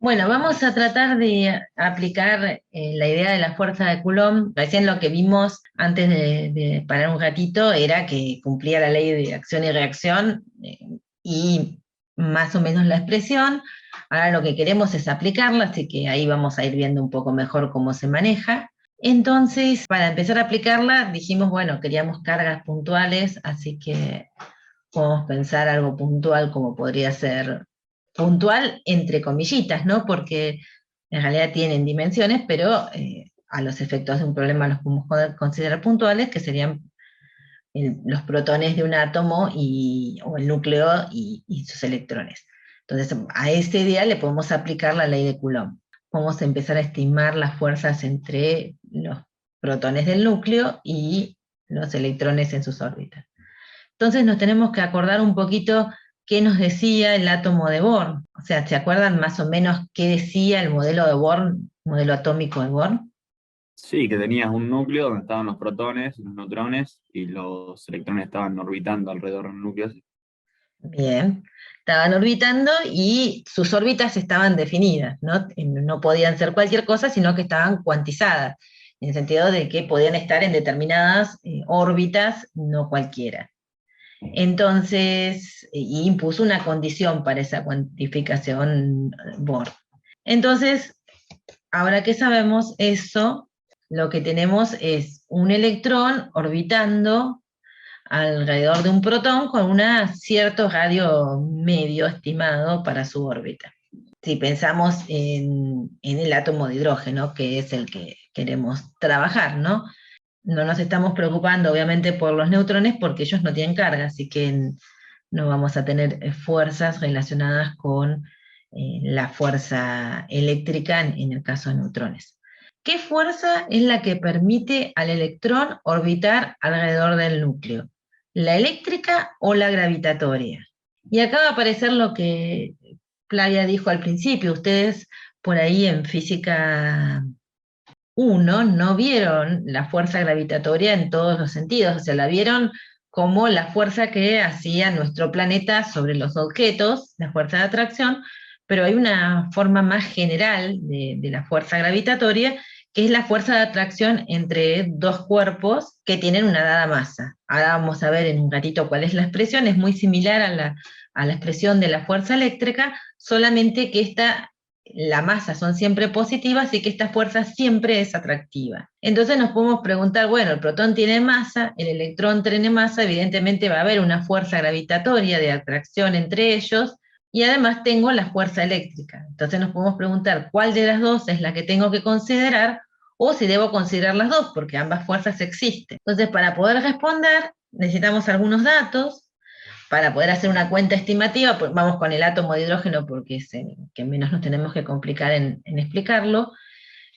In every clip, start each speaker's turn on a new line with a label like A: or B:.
A: Bueno, vamos a tratar de aplicar la idea de la fuerza de Coulomb. Recién lo que vimos antes de parar un ratito era que cumplía la ley de acción y reacción y más o menos la expresión. Ahora lo que queremos es aplicarla, así que ahí vamos a ir viendo un poco mejor cómo se maneja. Entonces, para empezar a aplicarla, dijimos, bueno, queríamos cargas puntuales, así que podemos pensar algo puntual como podría ser puntual entre comillitas, ¿no? Porque en realidad tienen dimensiones, pero a los efectos de un problema los podemos considerar puntuales, que serían los protones de un átomo o el núcleo y sus electrones. Entonces, a ese idea le podemos aplicar la ley de Coulomb. Vamos a empezar a estimar las fuerzas entre los protones del núcleo y los electrones en sus órbitas. Entonces nos tenemos que acordar un poquito qué nos decía el átomo de Born. O sea, ¿se acuerdan más o menos qué decía el modelo de Born, modelo atómico de Born?
B: Sí, que tenías un núcleo donde estaban los protones, los neutrones, y los electrones estaban orbitando alrededor del núcleo.
A: Bien, estaban orbitando y sus órbitas estaban definidas, ¿no? No podían ser cualquier cosa, sino que estaban cuantizadas, en el sentido de que podían estar en determinadas órbitas, no cualquiera. Entonces, y impuso una condición para esa cuantificación Bohr. Entonces, ahora que sabemos eso, lo que tenemos es un electrón orbitando alrededor de un protón con un cierto radio medio estimado para su órbita. Si pensamos en el átomo de hidrógeno, que es el que queremos trabajar, ¿no? No nos estamos preocupando obviamente por los neutrones porque ellos no tienen carga, así que no vamos a tener fuerzas relacionadas con la fuerza eléctrica en el caso de neutrones. ¿Qué fuerza es la que permite al electrón orbitar alrededor del núcleo? ¿La eléctrica o la gravitatoria? Y acá va a aparecer lo que Flavia dijo al principio. Ustedes por ahí en física 1 no vieron la fuerza gravitatoria en todos los sentidos, o sea, la vieron como la fuerza que hacía nuestro planeta sobre los objetos, la fuerza de atracción, pero hay una forma más general de la fuerza gravitatoria, que es la fuerza de atracción entre dos cuerpos que tienen una dada masa. Ahora vamos a ver en un ratito cuál es la expresión, es muy similar a la expresión de la fuerza eléctrica, solamente que la masa son siempre positivas y que esta fuerza siempre es atractiva. Entonces nos podemos preguntar, bueno, el protón tiene masa, el electrón tiene masa, evidentemente va a haber una fuerza gravitatoria de atracción entre ellos, y además tengo la fuerza eléctrica. Entonces nos podemos preguntar cuál de las dos es la que tengo que considerar, o si debo considerar las dos, porque ambas fuerzas existen. Entonces, para poder responder, necesitamos algunos datos. Para poder hacer una cuenta estimativa, pues vamos con el átomo de hidrógeno porque es el que menos nos tenemos que complicar en explicarlo.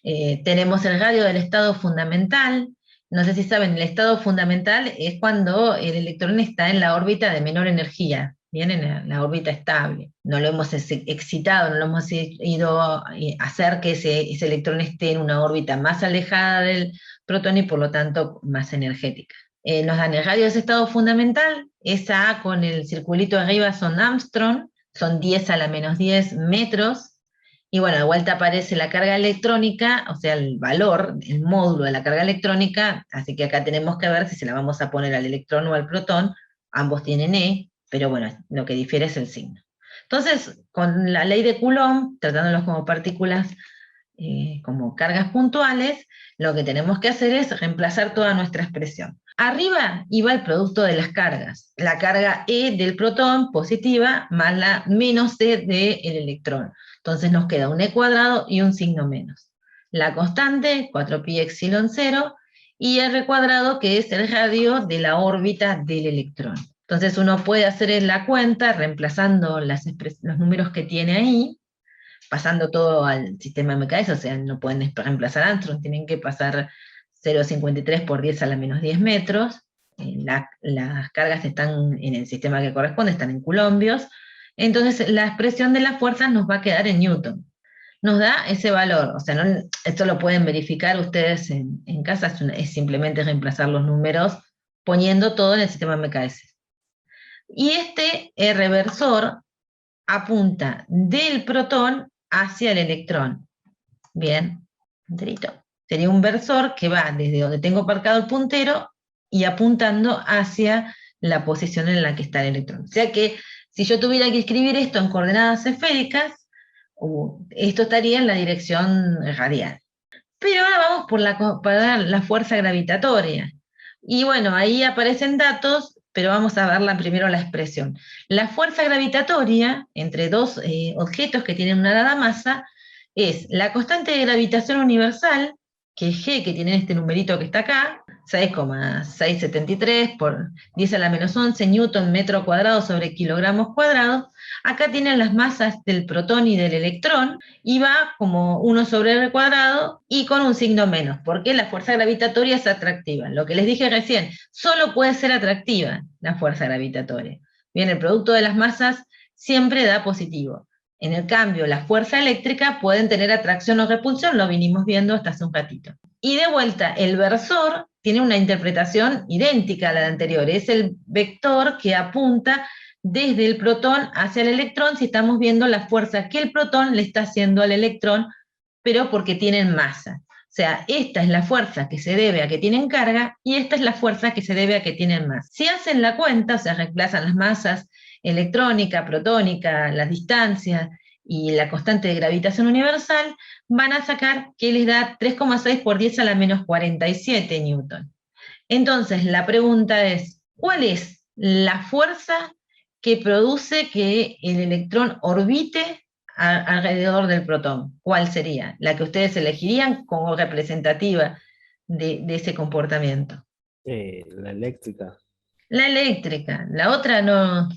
A: Tenemos el radio del estado fundamental. No sé si saben, el estado fundamental es cuando el electrón está en la órbita de menor energía, bien, en la órbita estable. No lo hemos excitado, no lo hemos ido a hacer que ese electrón esté en una órbita más alejada del protón y por lo tanto más energética. Nos dan el radio de ese estado fundamental, esa A con el circulito arriba son Armstrong, son 10 a la menos 10 metros, y bueno, de vuelta aparece la carga electrónica, o sea, el valor, el módulo de la carga electrónica, así que acá tenemos que ver si se la vamos a poner al electrón o al protón, ambos tienen E, pero bueno, lo que difiere es el signo. Entonces, con la ley de Coulomb, tratándolos como partículas, como cargas puntuales, lo que tenemos que hacer es reemplazar toda nuestra expresión. Arriba iba el producto de las cargas, la carga E del protón positiva más la menos E del electrón. Entonces nos queda un E cuadrado y un signo menos. La constante, 4pi epsilon 0, y R cuadrado, que es el radio de la órbita del electrón. Entonces uno puede hacer la cuenta reemplazando los números que tiene ahí, pasando todo al sistema MKS, o sea, no pueden reemplazar Armstrong, tienen que pasar 0,53 por 10 a la menos 10 metros, las cargas están en el sistema que corresponde, están en coulombios, entonces la expresión de las fuerzas nos va a quedar en Newton. Nos da ese valor, o sea, esto lo pueden verificar ustedes en casa, es simplemente reemplazar los números poniendo todo en el sistema MKS. Y este reversor apunta del protón hacia el electrón. Bien, punterito. Sería un versor que va desde donde tengo marcado el puntero y apuntando hacia la posición en la que está el electrón. O sea que si yo tuviera que escribir esto en coordenadas esféricas, esto estaría en la dirección radial. Pero ahora vamos para la fuerza gravitatoria. Y bueno, ahí aparecen datos, pero vamos a ver primero la expresión. La fuerza gravitatoria entre dos objetos que tienen una dada masa es la constante de gravitación universal, que es G, que tiene este numerito que está acá, 6,673 por 10 a la menos 11 newton metro cuadrado sobre kilogramos cuadrados. Acá tienen las masas del protón y del electrón, y va como 1 sobre r cuadrado y con un signo menos, porque la fuerza gravitatoria es atractiva. Lo que les dije recién, solo puede ser atractiva la fuerza gravitatoria. Bien, el producto de las masas siempre da positivo. En el cambio, la fuerza eléctrica pueden tener atracción o repulsión, lo vinimos viendo hasta hace un ratito. Y de vuelta, el versor tiene una interpretación idéntica a la de anterior, es el vector que apunta desde el protón hacia el electrón si estamos viendo la fuerza que el protón le está haciendo al electrón, pero porque tienen masa. O sea, esta es la fuerza que se debe a que tienen carga y esta es la fuerza que se debe a que tienen masa. Si hacen la cuenta, o sea, reemplazan las masas electrónica, protónica, las distancias y la constante de gravitación universal, van a sacar que les da 3,6 por 10 a la menos 47 newton. Entonces, la pregunta es, ¿cuál es la fuerza que produce que el electrón orbite alrededor del protón? ¿Cuál sería? La que ustedes elegirían como representativa de ese comportamiento.
C: La eléctrica.
A: La eléctrica. La otra no,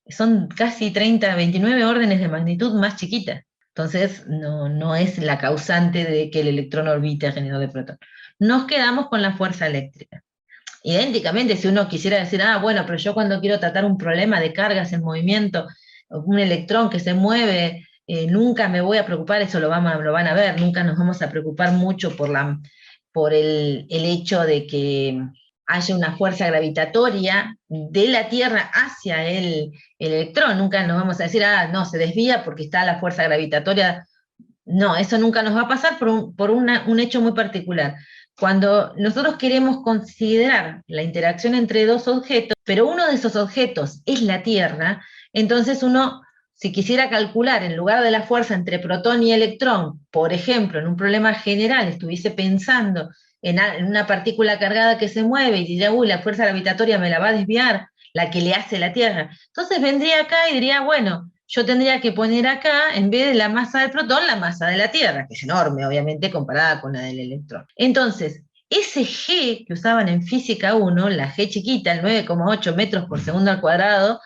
A: son casi 30, 29 órdenes de magnitud más chiquitas. Entonces, no es la causante de que el electrón orbite alrededor del protón. Nos quedamos con la fuerza eléctrica. Idénticamente, si uno quisiera decir, bueno, pero yo cuando quiero tratar un problema de cargas en movimiento, un electrón que se mueve, nunca me voy a preocupar, eso lo van a ver, nunca nos vamos a preocupar mucho por el hecho de que haya una fuerza gravitatoria de la Tierra hacia el electrón, nunca nos vamos a decir, no, se desvía porque está la fuerza gravitatoria. No, eso nunca nos va a pasar por un hecho muy particular. Cuando nosotros queremos considerar la interacción entre dos objetos, pero uno de esos objetos es la Tierra, entonces uno, si quisiera calcular en lugar de la fuerza entre protón y electrón, por ejemplo, en un problema general, estuviese pensando en una partícula cargada que se mueve y diría, la fuerza gravitatoria me la va a desviar, la que le hace la Tierra. Entonces vendría acá y diría, bueno, yo tendría que poner acá, en vez de la masa del protón, la masa de la Tierra, que es enorme, obviamente, comparada con la del electrón. Entonces, ese G que usaban en física 1, la G chiquita, el 9,8 metros por segundo al cuadrado,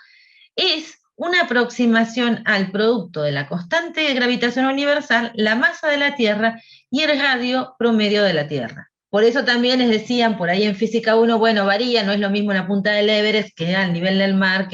A: es una aproximación al producto de la constante de gravitación universal, la masa de la Tierra y el radio promedio de la Tierra. Por eso también les decían por ahí en física 1, bueno, varía, no es lo mismo en la punta del Everest que al nivel del mar,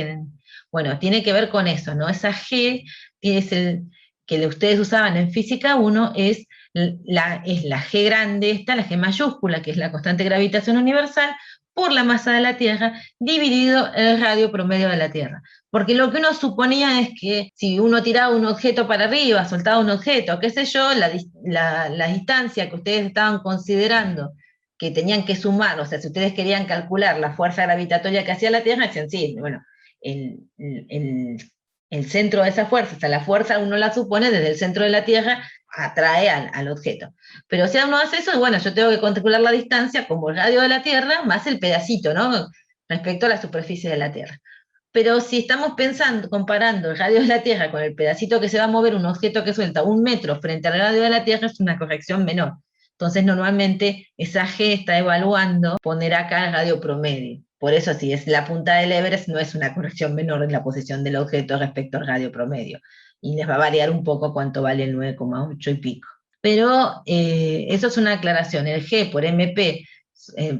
A: bueno, tiene que ver con eso, ¿no? Esa G que ustedes usaban en física 1 es la G grande, la G mayúscula, que es la constante de gravitación universal, por la masa de la Tierra, dividido el radio promedio de la Tierra. Porque lo que uno suponía es que si uno tiraba un objeto para arriba, soltaba un objeto, qué sé yo, la distancia que ustedes estaban considerando que tenían que sumar, o sea, si ustedes querían calcular la fuerza gravitatoria que hacía la Tierra, decían, sí, bueno, el centro de esa fuerza, o sea, la fuerza uno la supone desde el centro de la Tierra, atrae al objeto. Pero si uno hace eso, bueno, yo tengo que calcular la distancia como el radio de la Tierra más el pedacito, ¿no? Respecto a la superficie de la Tierra. Pero si estamos comparando el radio de la Tierra con el pedacito que se va a mover, un objeto que suelta 1 metro frente al radio de la Tierra, es una corrección menor. Entonces, normalmente, esa G está evaluando poner acá el radio promedio. Por eso, si es la punta del Everest, no es una corrección menor en la posición del objeto respecto al radio promedio. Y les va a variar un poco cuánto vale el 9,8 y pico. Pero eso es una aclaración. El G por MP,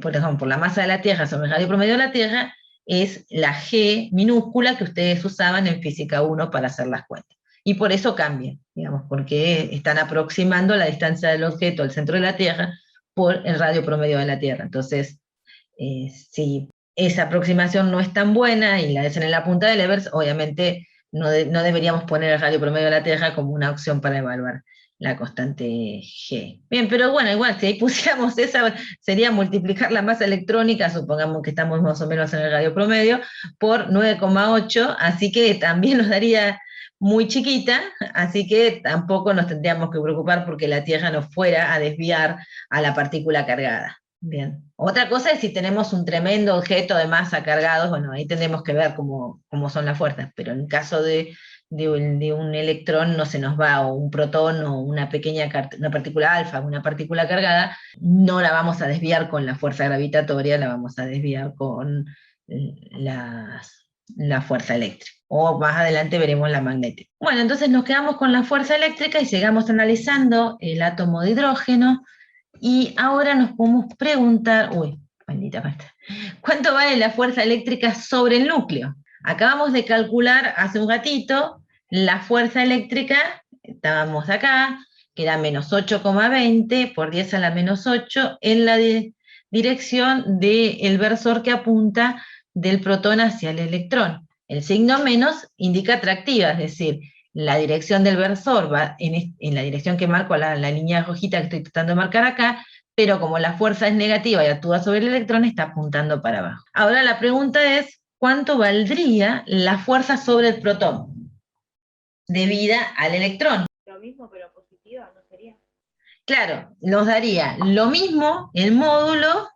A: por ejemplo, por la masa de la Tierra sobre el radio promedio de la Tierra, es la G minúscula que ustedes usaban en física 1 para hacer las cuentas. Y por eso cambia, digamos, porque están aproximando la distancia del objeto al centro de la Tierra por el radio promedio de la Tierra. Entonces, si esa aproximación no es tan buena y la hacen en la punta del Everest, obviamente no deberíamos poner el radio promedio de la Tierra como una opción para evaluar la constante G. Bien, pero bueno, igual, si ahí pusiéramos esa, sería multiplicar la masa electrónica, supongamos que estamos más o menos en el radio promedio, por 9,8, así que también nos daría muy chiquita, así que tampoco nos tendríamos que preocupar porque la Tierra nos fuera a desviar a la partícula cargada. Bien. Otra cosa es si tenemos un tremendo objeto de masa cargado, bueno, ahí tendremos que ver cómo son las fuerzas, pero en caso de un electrón no se nos va, o un protón, o una una partícula alfa, una partícula cargada, no la vamos a desviar con la fuerza gravitatoria, la vamos a desviar con la fuerza eléctrica. O más adelante veremos la magnética. Bueno, entonces nos quedamos con la fuerza eléctrica y sigamos analizando el átomo de hidrógeno. Y ahora nos podemos preguntar, maldita pasta, ¿cuánto vale la fuerza eléctrica sobre el núcleo? Acabamos de calcular hace un ratito la fuerza eléctrica, estábamos acá, que era menos 8,20 por 10 a la menos 8 en la dirección del versor que apunta del protón hacia el electrón. El signo menos indica atractiva, es decir, la dirección del versor va en la dirección que marco la línea rojita que estoy tratando de marcar acá, pero como la fuerza es negativa y actúa sobre el electrón, está apuntando para abajo. Ahora la pregunta es, ¿cuánto valdría la fuerza sobre el protón debida al electrón?
D: Lo mismo, pero positiva, ¿no sería?
A: Claro, nos daría lo mismo el módulo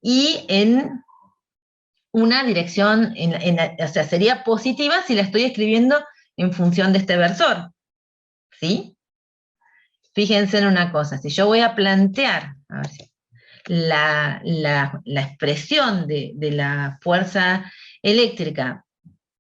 A: y en una dirección, o sea, sería positiva si la estoy escribiendo en función de este versor, ¿sí? Fíjense en una cosa, si yo voy a plantear, a ver si, la expresión de la fuerza eléctrica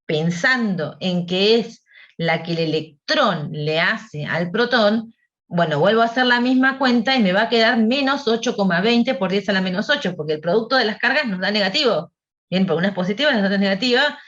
A: pensando en que es la que el electrón le hace al protón, bueno, vuelvo a hacer la misma cuenta y me va a quedar menos 8,20 por 10 a la menos 8, porque el producto de las cargas nos da negativo. Bien, porque una es positiva, la otra es negativa.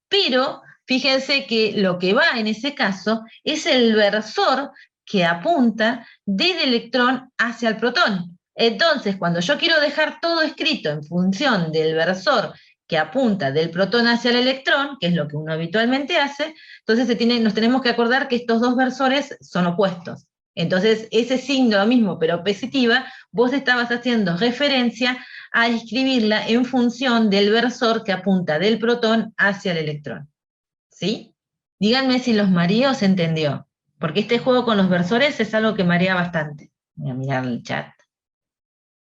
A: Pero fíjense que lo que va en ese caso es el versor que apunta del electrón hacia el protón. Entonces, cuando yo quiero dejar todo escrito en función del versor que apunta del protón hacia el electrón, que es lo que uno habitualmente hace, entonces nos tenemos que acordar que estos dos versores son opuestos. Entonces, ese signo, lo mismo, pero positiva, vos estabas haciendo referencia a escribirla en función del versor que apunta del protón hacia el electrón. ¿Sí? Díganme si los mareó o se entendió, porque este juego con los versores es algo que marea bastante. Voy a mirar el chat.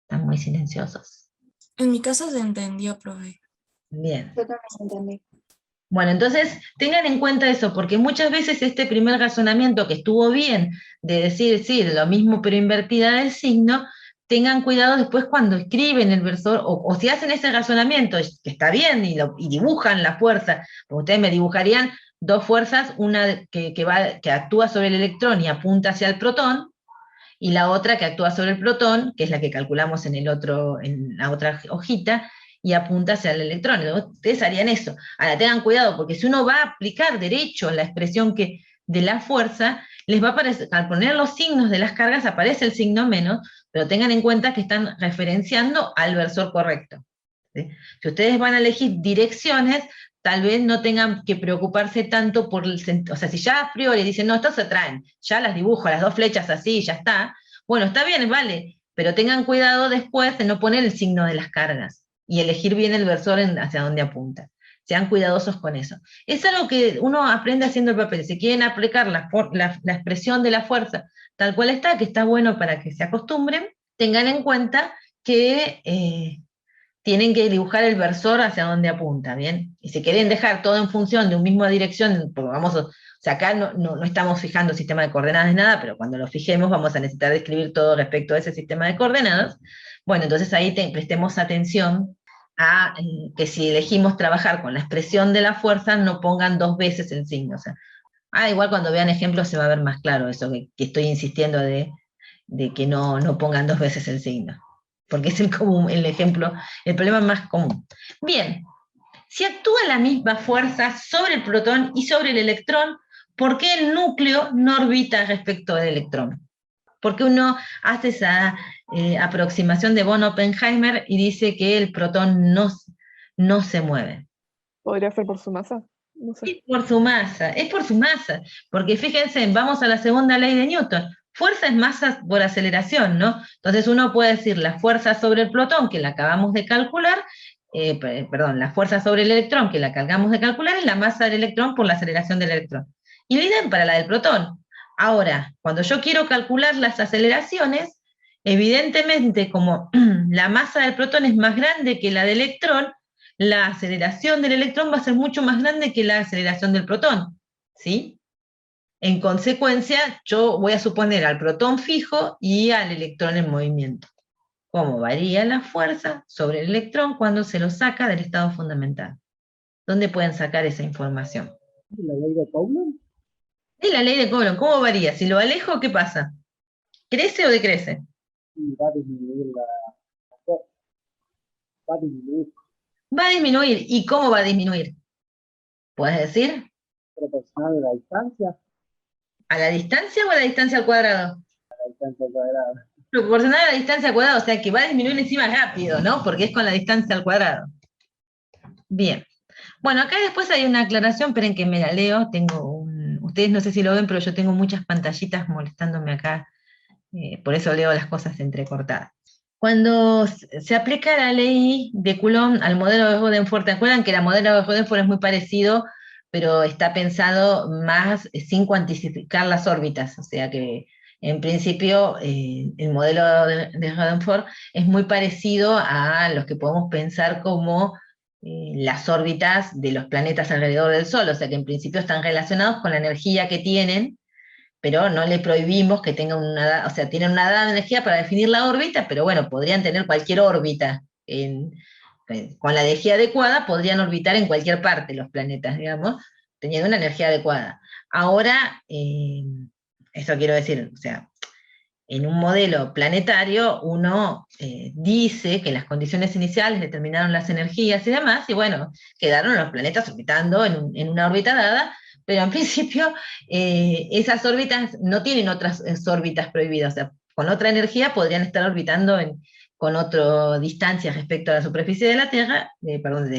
A: Están muy silenciosos.
E: En mi caso se entendió, profe.
A: Bien.
D: Yo también entendí.
A: Bueno, entonces tengan en cuenta eso, porque muchas veces este primer razonamiento que estuvo bien, de decir, sí, lo mismo pero invertida del signo, tengan cuidado después cuando escriben el versor, o si hacen ese razonamiento, que está bien, y dibujan la fuerza, porque ustedes me dibujarían dos fuerzas, una que actúa sobre el electrón y apunta hacia el protón, y la otra que actúa sobre el protón, que es la que calculamos en la otra hojita, y apunta hacia el electrón. Ustedes harían eso. Ahora, tengan cuidado, porque si uno va a aplicar derecho la expresión de la fuerza, les va a aparecer, al poner los signos de las cargas, aparece el signo menos, pero tengan en cuenta que están referenciando al versor correcto. ¿Sí? Si ustedes van a elegir direcciones, tal vez no tengan que preocuparse tanto por el sentido. O sea, si ya a priori dicen, no, estas se traen, ya las dibujo, las dos flechas así, ya está. Bueno, está bien, vale, pero tengan cuidado después de no poner el signo de las cargas y elegir bien el versor hacia dónde apunta. Sean cuidadosos con eso. Es algo que uno aprende haciendo el papel. Si quieren aplicar la expresión de la fuerza tal cual está, que está bueno para que se acostumbren, tengan en cuenta que tienen que dibujar el versor hacia dónde apunta, ¿bien? Y si quieren dejar todo en función de una misma dirección, porque o sea, acá no estamos fijando sistema de coordenadas de nada, pero cuando lo fijemos vamos a necesitar describir todo respecto a ese sistema de coordenadas. Bueno, entonces ahí prestemos atención a que si elegimos trabajar con la expresión de la fuerza, no pongan dos veces el signo. O sea, igual cuando vean ejemplos se va a ver más claro eso, que estoy insistiendo de que no pongan dos veces el signo, porque es el ejemplo, el problema más común. Bien, si actúa la misma fuerza sobre el protón y sobre el electrón, ¿por qué el núcleo no orbita respecto del electrón? Porque uno hace esa aproximación de Von-Oppenheimer y dice que el protón no se mueve.
F: Podría ser por su masa. No sé.
A: Es por su masa, porque fíjense, vamos a la segunda ley de Newton. Fuerza es masa por aceleración, ¿no? Entonces uno puede decir la fuerza sobre el protón, que la acabamos de calcular, perdón, la fuerza sobre el electrón, que la acabamos de calcular, es la masa del electrón por la aceleración del electrón. Y lo idem para la del protón. Ahora, cuando yo quiero calcular las aceleraciones, evidentemente como la masa del protón es más grande que la del electrón, la aceleración del electrón va a ser mucho más grande que la aceleración del protón, ¿sí? En consecuencia, yo voy a suponer al protón fijo y al electrón en movimiento. ¿Cómo varía la fuerza sobre el electrón cuando se lo saca del estado fundamental? ¿Dónde pueden sacar esa información?
G: ¿La ley de Coulomb?
A: Es la ley de Coulomb. ¿Cómo varía? Si lo alejo, ¿qué pasa? ¿Crece o decrece?
G: Y va a disminuir la fuerza. Va a disminuir
A: Va a disminuir. ¿Y cómo va a disminuir? ¿Puedes decir?
G: proporcional a la distancia
A: ¿A la distancia o a la distancia al cuadrado?
G: cuadrada.
A: Proporcional a la distancia al cuadrado, o sea que va a disminuir encima rápido, ¿no? Porque es con la distancia al cuadrado. Bien. Bueno, acá después hay una aclaración, esperen que me la leo. Ustedes no sé si lo ven, pero yo tengo muchas pantallitas molestándome acá. Por eso leo las cosas entrecortadas. Cuando se aplica la ley de Coulomb al modelo de Rutherford, ¿te acuerdan que el modelo de Rutherford es muy parecido, pero está pensado más sin cuantificar las órbitas? O sea que en principio el modelo de Rutherford es muy parecido a los que podemos pensar como las órbitas de los planetas alrededor del Sol, o sea que en principio están relacionados con la energía que tienen, pero no le prohibimos que tengan o sea, tienen una edad de energía para definir la órbita, pero bueno, podrían tener cualquier órbita. Con la energía adecuada podrían orbitar en cualquier parte los planetas, digamos, teniendo una energía adecuada. Ahora, eso quiero decir, o sea, en un modelo planetario uno dice que las condiciones iniciales determinaron las energías y demás, y bueno, quedaron los planetas orbitando en una órbita dada, pero en principio esas órbitas no tienen otras órbitas prohibidas, o sea, con otra energía podrían estar orbitando con otra distancia respecto a la superficie de la Tierra, perdón,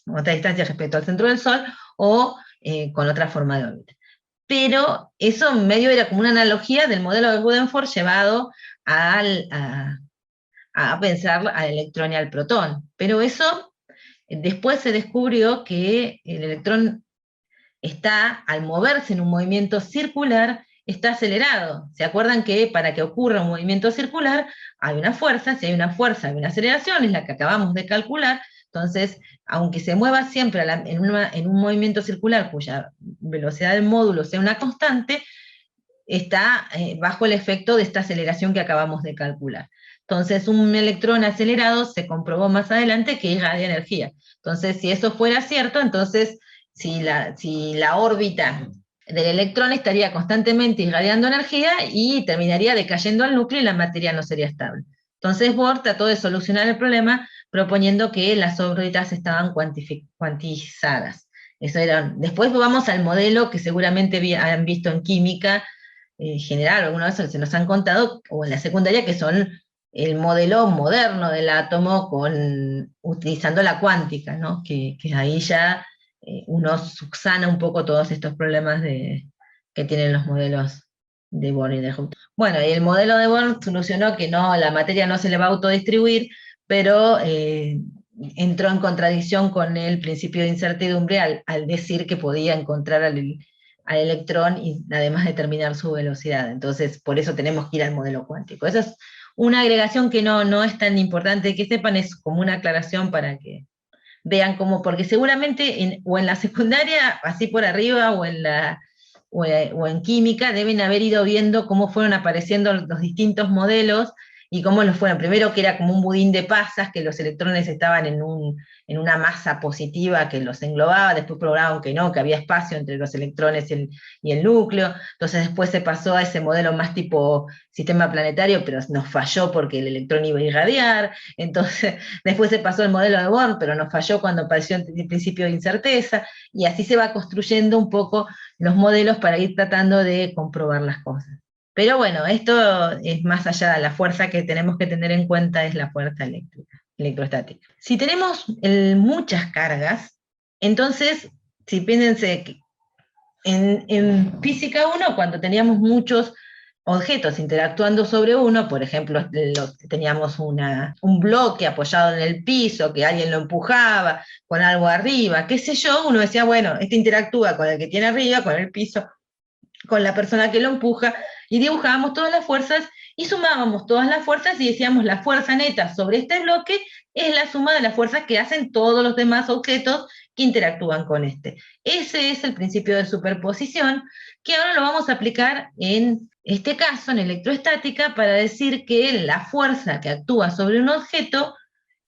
A: otra distancia respecto al centro del Sol, o con otra forma de órbita. Pero eso en medio era como una analogía del modelo de Rutherford llevado a pensar al electrón y al protón. Pero eso después se descubrió que el electrón está, al moverse en un movimiento circular, está acelerado. ¿Se acuerdan que para que ocurra un movimiento circular hay una fuerza? Si hay una fuerza, hay una aceleración, es la que acabamos de calcular. Entonces, aunque se mueva siempre en un movimiento circular cuya velocidad del módulo sea una constante, está bajo el efecto de esta aceleración que acabamos de calcular. Entonces, un electrón acelerado se comprobó más adelante que irradia energía. Entonces, si eso fuera cierto, entonces, si la órbita del electrón estaría constantemente irradiando energía y terminaría decayendo al núcleo y la materia no sería estable. Entonces Bohr trató de solucionar el problema proponiendo que las órbitas estaban cuantizadas. Eso era. Después vamos al modelo que seguramente han visto en química general, alguna vez se nos han contado, o en la secundaria, que son el modelo moderno del átomo utilizando la cuántica, ¿no? Que ahí ya uno subsana un poco todos estos problemas que tienen los modelos de Bohr y de Houghton. Bueno, y el modelo de Bohr solucionó que no, la materia no se le va a autodistribuir, pero entró en contradicción con el principio de incertidumbre al decir que podía encontrar al electrón y además determinar su velocidad. Entonces, por eso tenemos que ir al modelo cuántico. Esa es una agregación que no es tan importante que sepan, es como una aclaración para que vean cómo, porque seguramente o en la secundaria, así por arriba, o en química, deben haber ido viendo cómo fueron apareciendo los distintos modelos y cómo los fueron. Primero que era como un budín de pasas, que los electrones estaban en una masa positiva que los englobaba, después probaron que no, que había espacio entre los electrones y el núcleo, entonces después se pasó a ese modelo más tipo sistema planetario, pero nos falló porque el electrón iba a irradiar, entonces después se pasó al modelo de Bohr, pero nos falló cuando apareció el principio de incerteza, y así se va construyendo un poco los modelos para ir tratando de comprobar las cosas. Pero bueno, esto es más allá, la fuerza que tenemos que tener en cuenta es la fuerza electrostática. Si tenemos muchas cargas, entonces, si piénsense que en física 1, cuando teníamos muchos objetos interactuando sobre uno, por ejemplo, teníamos un bloque apoyado en el piso, que alguien lo empujaba con algo arriba, qué sé yo, uno decía, bueno, este interactúa con el que tiene arriba, con el piso, con la persona que lo empuja, y dibujábamos todas las fuerzas, y sumábamos todas las fuerzas, y decíamos, la fuerza neta sobre este bloque es la suma de las fuerzas que hacen todos los demás objetos que interactúan con este. Ese es el principio de superposición, que ahora lo vamos a aplicar en este caso, en electroestática, para decir que la fuerza que actúa sobre un objeto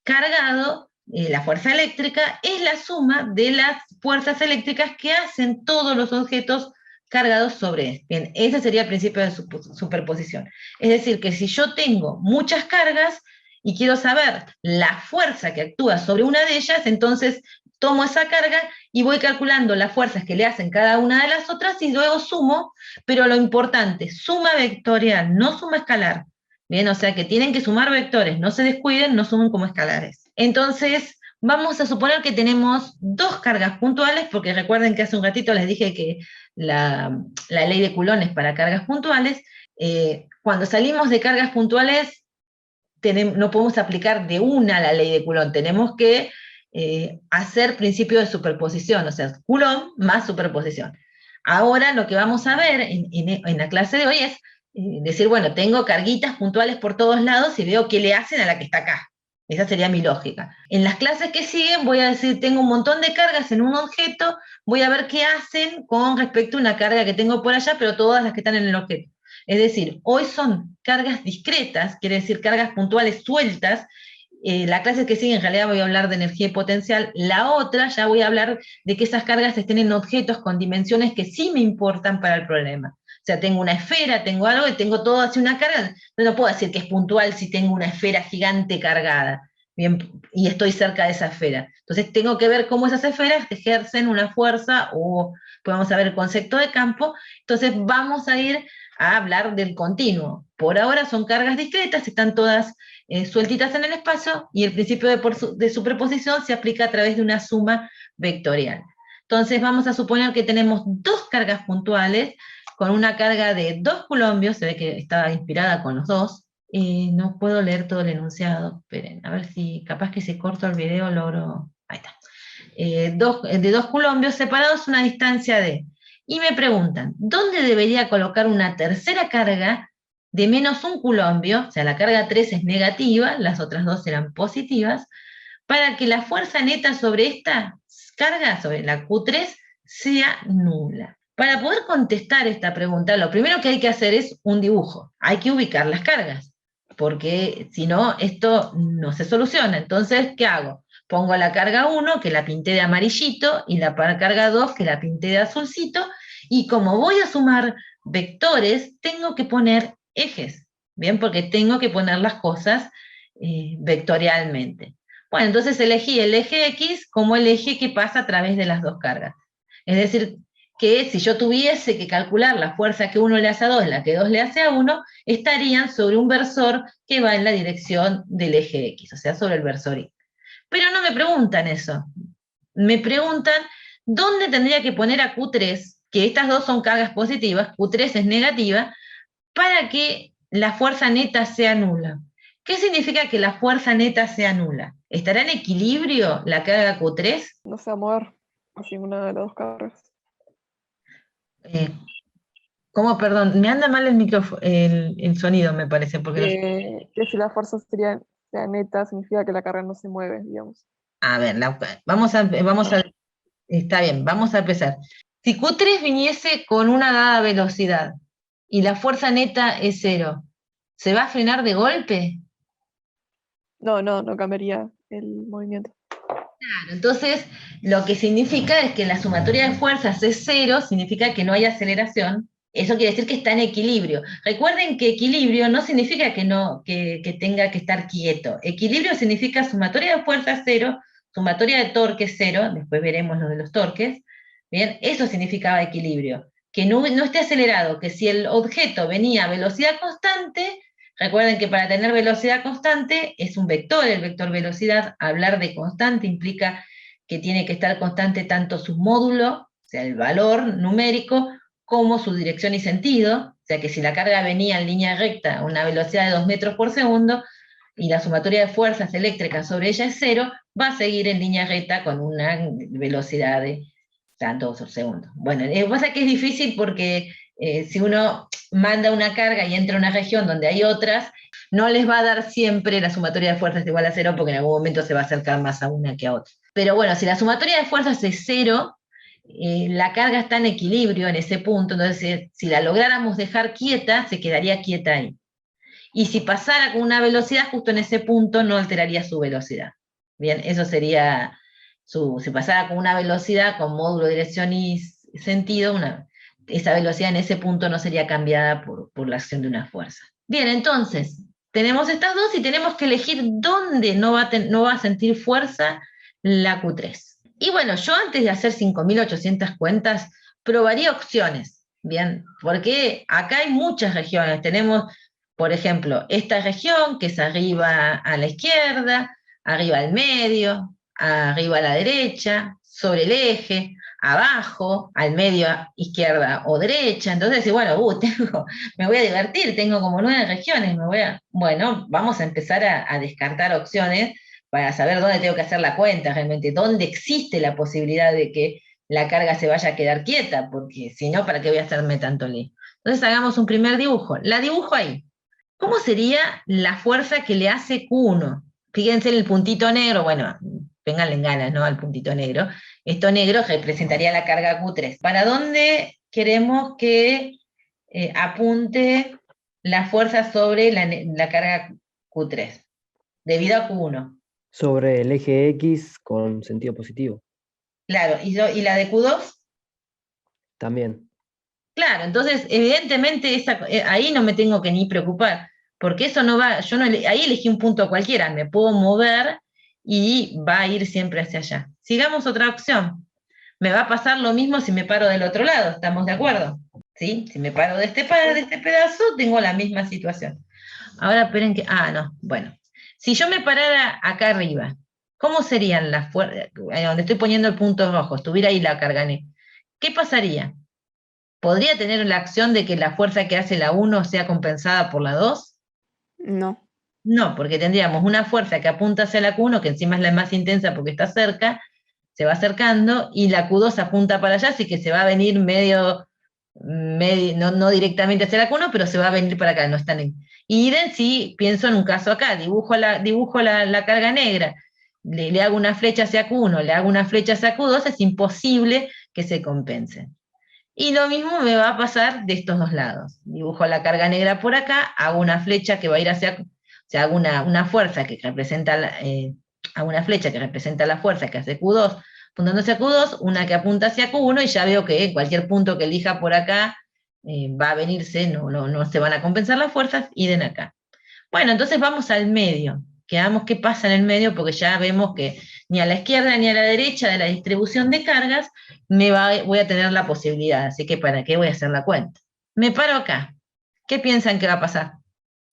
A: cargado, la fuerza eléctrica, es la suma de las fuerzas eléctricas que hacen todos los objetos cargados sobre él. Bien, ese sería el principio de superposición. Es decir, que si yo tengo muchas cargas y quiero saber la fuerza que actúa sobre una de ellas, entonces tomo esa carga y voy calculando las fuerzas que le hacen cada una de las otras y luego sumo, pero lo importante, suma vectorial, no suma escalar. Bien, o sea que tienen que sumar vectores, no se descuiden, no sumen como escalares. Entonces, vamos a suponer que tenemos dos cargas puntuales, porque recuerden que hace un ratito les dije que la ley de Coulomb es para cargas puntuales. Cuando salimos de cargas puntuales, no podemos aplicar de una la ley de Coulomb, tenemos que hacer principio de superposición, o sea, Coulomb más superposición. Ahora lo que vamos a ver en la clase de hoy es decir, bueno, tengo carguitas puntuales por todos lados y veo qué le hacen a la que está acá. Esa sería mi lógica. En las clases que siguen voy a decir, tengo un montón de cargas en un objeto, voy a ver qué hacen con respecto a una carga que tengo por allá, pero todas las que están en el objeto. Es decir, hoy son cargas discretas, quiere decir cargas puntuales sueltas. La clase que sigue en realidad voy a hablar de energía y potencial. La otra ya voy a hablar de que esas cargas estén en objetos con dimensiones que sí me importan para el problema. O sea, tengo una esfera, tengo algo y tengo todo así una carga. No puedo decir que es puntual si tengo una esfera gigante cargada, bien, y estoy cerca de esa esfera. Entonces tengo que ver cómo esas esferas ejercen una fuerza, o podemos saber el concepto de campo. Entonces vamos a ir a hablar del continuo. Por ahora son cargas discretas, están todas sueltitas en el espacio, y el principio de superposición se aplica a través de una suma vectorial. Entonces vamos a suponer que tenemos dos cargas puntuales, con una carga de 2 coulombios, se ve que está inspirada con los dos, no puedo leer todo el enunciado, esperen, a ver si capaz que si corto el video logro, ahí está, de 2 coulombios separados una distancia de, y me preguntan, ¿dónde debería colocar una tercera carga de menos 1 coulombio, o sea, la carga 3 es negativa, las otras dos eran positivas, para que la fuerza neta sobre esta carga, sobre la Q3, sea nula? Para poder contestar esta pregunta, lo primero que hay que hacer es un dibujo. Hay que ubicar las cargas, porque si no, esto no se soluciona. Entonces, ¿qué hago? Pongo la carga 1, que la pinté de amarillito, y la carga 2, que la pinté de azulcito, y como voy a sumar vectores, tengo que poner ejes, ¿bien? Porque tengo que poner las cosas vectorialmente. Bueno, entonces elegí el eje X como el eje que pasa a través de las dos cargas. Es decir, que si yo tuviese que calcular la fuerza que 1 le hace a 2, la que 2 le hace a 1, estarían sobre un versor que va en la dirección del eje X, o sea, sobre el versor Y. Pero no me preguntan eso. Me preguntan dónde tendría que poner a Q3, que estas dos son cargas positivas, Q3 es negativa, para que la fuerza neta sea nula. ¿Qué significa que la fuerza neta sea nula? ¿Estará en equilibrio la carga Q3?
F: No se va a mover hacia ninguna de las dos cargas.
A: ¿Cómo? Perdón, me anda mal el micrófono, el sonido, me parece, porque
F: Que si la fuerza sea neta, significa que la carga no se mueve, digamos.
A: a ver, vamos a, está bien, vamos a empezar. Si Q3 viniese con una dada velocidad y la fuerza neta es 0, ¿se va a frenar de golpe?
F: No cambiaría el movimiento.
A: Claro, entonces lo que significa es que la sumatoria de fuerzas es 0, significa que no hay aceleración. Eso quiere decir que está en equilibrio. Recuerden que equilibrio no significa que tenga que estar quieto. Equilibrio significa sumatoria de fuerzas 0, sumatoria de torques 0, después veremos lo de los torques. Bien, eso significaba equilibrio. Que no esté acelerado, que si el objeto venía a velocidad constante, recuerden que para tener velocidad constante es un vector, el vector velocidad. Hablar de constante implica que tiene que estar constante tanto su módulo, o sea, el valor numérico, como su dirección y sentido, o sea que si la carga venía en línea recta a una velocidad de 2 metros por segundo, y la sumatoria de fuerzas eléctricas sobre ella es 0, va a seguir en línea recta con una velocidad de tantos por segundo. Bueno, lo que pasa es que es difícil porque si uno manda una carga y entra a una región donde hay otras, no les va a dar siempre la sumatoria de fuerzas igual a 0 porque en algún momento se va a acercar más a una que a otra. Pero bueno, si la sumatoria de fuerzas es 0, la carga está en equilibrio en ese punto, entonces si la lográramos dejar quieta, se quedaría quieta ahí. Y si pasara con una velocidad, justo en ese punto no alteraría su velocidad. Bien, eso sería, si pasara con una velocidad, con módulo, dirección y sentido, esa velocidad en ese punto no sería cambiada por la acción de una fuerza. Bien, entonces, tenemos estas dos y tenemos que elegir dónde no va a sentir fuerza la Q3. Y bueno, yo antes de hacer 5.800 cuentas, probaría opciones, ¿bien? Porque acá hay muchas regiones. Tenemos, por ejemplo, esta región que es arriba a la izquierda, arriba al medio, arriba a la derecha, sobre el eje, abajo, al medio, izquierda o derecha. Entonces, bueno, me voy a divertir, tengo como 9 regiones, bueno, vamos a empezar a descartar opciones para saber dónde tengo que hacer la cuenta realmente, dónde existe la posibilidad de que la carga se vaya a quedar quieta, porque si no, ¿para qué voy a hacerme tanto lío? Entonces hagamos un primer dibujo. La dibujo ahí. ¿Cómo sería la fuerza que le hace Q1? Fíjense en el puntito negro, bueno, pénganle en ganas, ¿no? Al puntito negro. Esto negro representaría la carga Q3. ¿Para dónde queremos que apunte la fuerza sobre la carga Q3? Debido a Q1.
C: Sobre el eje X con sentido positivo.
A: Claro, ¿y la de Q2?
C: También.
A: Claro, entonces evidentemente ahí no me tengo que ni preocupar, porque eso no va, ahí elegí un punto cualquiera, me puedo mover y va a ir siempre hacia allá. Sigamos otra opción. Me va a pasar lo mismo si me paro del otro lado, ¿estamos de acuerdo? ¿Sí? Si me paro de este pedazo, tengo la misma situación. Ahora esperen que, no, bueno. Si yo me parara acá arriba, ¿cómo serían las fuerzas? Donde estoy poniendo el punto rojo, estuviera ahí la carga. ¿Qué pasaría? ¿Podría tener la acción de que la fuerza que hace la 1 sea compensada por la 2?
F: No.
A: No, porque tendríamos una fuerza que apunta hacia la Q1, que encima es la más intensa porque está cerca, se va acercando, y la Q2 apunta para allá, así que se va a venir medio no directamente hacia la Q1, pero se va a venir para acá, no están en. Y si pienso en un caso acá, dibujo la carga negra, le hago una flecha hacia Q1, le hago una flecha hacia Q2, es imposible que se compensen. Y lo mismo me va a pasar de estos dos lados. Dibujo la carga negra por acá, hago una flecha que va a ir hacia, o sea, hago una fuerza que representa, hago una flecha que representa la fuerza que hace Q2, apuntando hacia Q2, una que apunta hacia Q1, y ya veo que cualquier punto que elija por acá va a venirse, no se van a compensar las fuerzas, y den acá. Bueno, entonces vamos al medio, que veamos qué pasa en el medio, porque ya vemos que ni a la izquierda ni a la derecha de la distribución de cargas voy a tener la posibilidad, así que ¿para qué voy a hacer la cuenta? Me paro acá. ¿Qué piensan que va a pasar?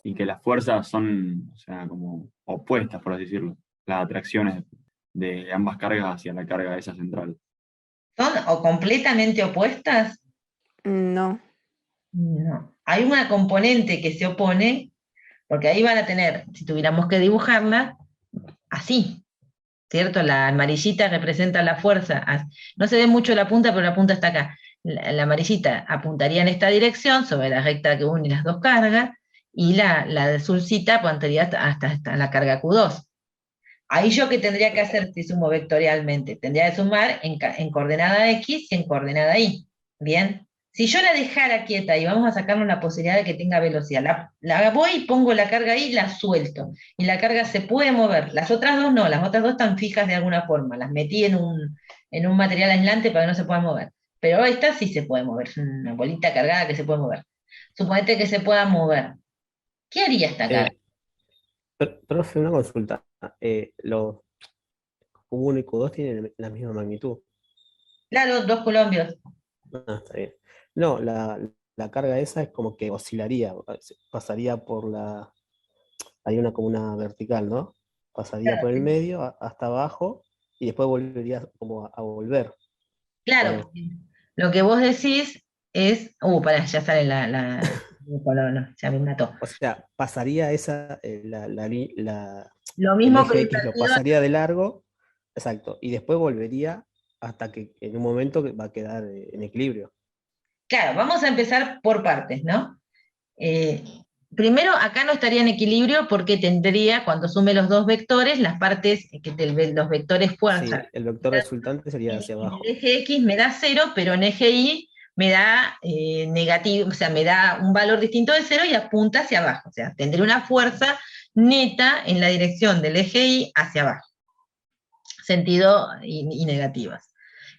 B: Y que las fuerzas son, o sea, como opuestas, por así decirlo. Las atracciones de ambas cargas hacia la carga esa central.
A: ¿Son o completamente opuestas?
F: No.
A: No. Hay una componente que se opone, porque ahí van a tener, si tuviéramos que dibujarla, así, ¿cierto? La amarillita representa la fuerza. No se ve mucho la punta, pero la punta está acá. La amarillita apuntaría en esta dirección, sobre la recta que une las dos cargas, y la azulcita apuntaría hasta la carga Q2. Ahí yo, ¿qué tendría que hacer si sumo vectorialmente? Tendría que sumar en coordenada X y en coordenada Y. Bien. Si yo la dejara quieta y vamos a sacarle una posibilidad de que tenga velocidad, la voy y pongo la carga ahí y la suelto. Y la carga se puede mover. Las otras dos no, las otras dos están fijas de alguna forma. Las metí en un material aislante para que no se puedan mover. Pero esta sí se puede mover, es una bolita cargada que se puede mover. Suponete que se pueda mover. ¿Qué haría esta carga?
C: Profe, una consulta. Los Q1 y Q2 tienen la misma magnitud.
A: Claro, dos colombios.
C: Está bien. No, la carga esa es como que oscilaría, pasaría por hay como una vertical, ¿no? Pasaría por el medio hasta abajo y después volvería como a volver.
A: Claro,
C: Bueno,
A: porque lo que vos decís es, pará, ya sale no, ya me mató.
C: o sea, pasaría
A: Lo
C: el
A: mismo pero
C: eje X lo
A: invertido.
C: pasaría de largo, exacto, y después volvería hasta que en un momento va a quedar en equilibrio.
A: Claro, vamos a empezar por partes, ¿no? Eh, Primero, acá no estaría en equilibrio porque tendría, cuando sume los dos vectores, las partes los vectores fuerza.
C: Sí, el vector resultante sería
A: En
C: hacia
A: el
C: abajo.
A: eje X me da 0, pero en eje Y me da negativo, o sea, me da un valor distinto de 0 y apunta hacia abajo. O sea, tendré una fuerza neta en la dirección del eje Y hacia abajo, sentido y negativas,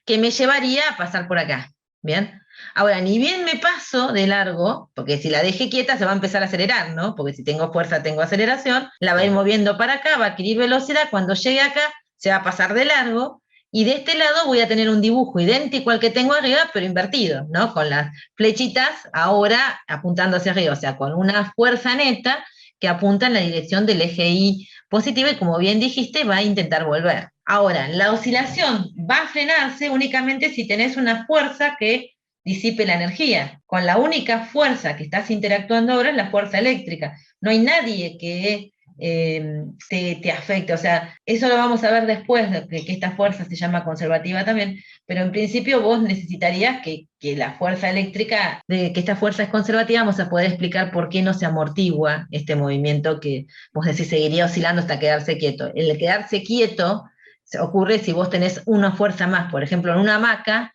A: que me llevaría a pasar por acá. ¿Bien? Ahora, ni bien me paso de largo, porque si la dejé quieta se va a empezar a acelerar, ¿no? Porque si tengo fuerza tengo aceleración, la va a ir
C: Sí.
A: moviendo para acá, va a adquirir velocidad, cuando llegue acá se va a pasar de largo, y de este lado voy a tener un dibujo idéntico al que tengo arriba, pero invertido, ¿no? Con las flechitas ahora apuntando hacia arriba, o sea, con una fuerza neta que apunta en la dirección del eje Y positivo, y como bien dijiste, va a intentar volver. Ahora, la oscilación va a frenarse únicamente si tenés una fuerza que disipe la energía. Con la única fuerza que estás interactuando ahora es la fuerza eléctrica. No hay nadie que te afecte. O sea, eso lo vamos a ver después, que esta fuerza se llama conservativa también, pero en principio vos necesitarías que la fuerza eléctrica, que esta fuerza es conservativa, vamos a poder explicar por qué no se amortigua este movimiento que vos decís seguiría oscilando hasta quedarse quieto. El quedarse quieto ocurre si vos tenés una fuerza más. Por ejemplo, en una hamaca,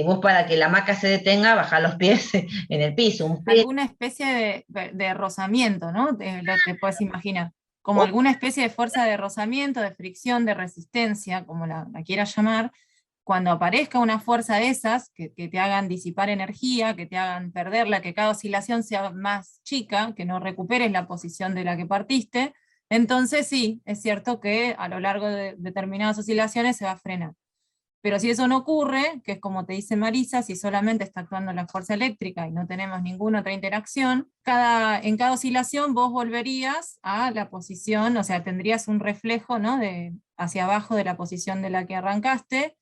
A: vos para que la hamaca se detenga, bajás los pies en el piso. Un pie,
H: Alguna especie de rozamiento, ¿no? Te puedes imaginar. Como alguna especie de fuerza de rozamiento, de fricción, de resistencia, como la quieras llamar, cuando aparezca una fuerza de esas, que te hagan disipar energía, que te hagan perderla, que cada oscilación sea más chica, que no recuperes la posición de la que partiste, entonces sí, es cierto que a lo largo de determinadas oscilaciones se va a frenar. Pero si eso no ocurre, que es como te dice Marisa, si solamente está actuando la fuerza eléctrica y no tenemos ninguna otra interacción, en cada oscilación vos volverías a la posición, o sea, tendrías un reflejo, ¿no? Hacia abajo de la posición de la que arrancaste,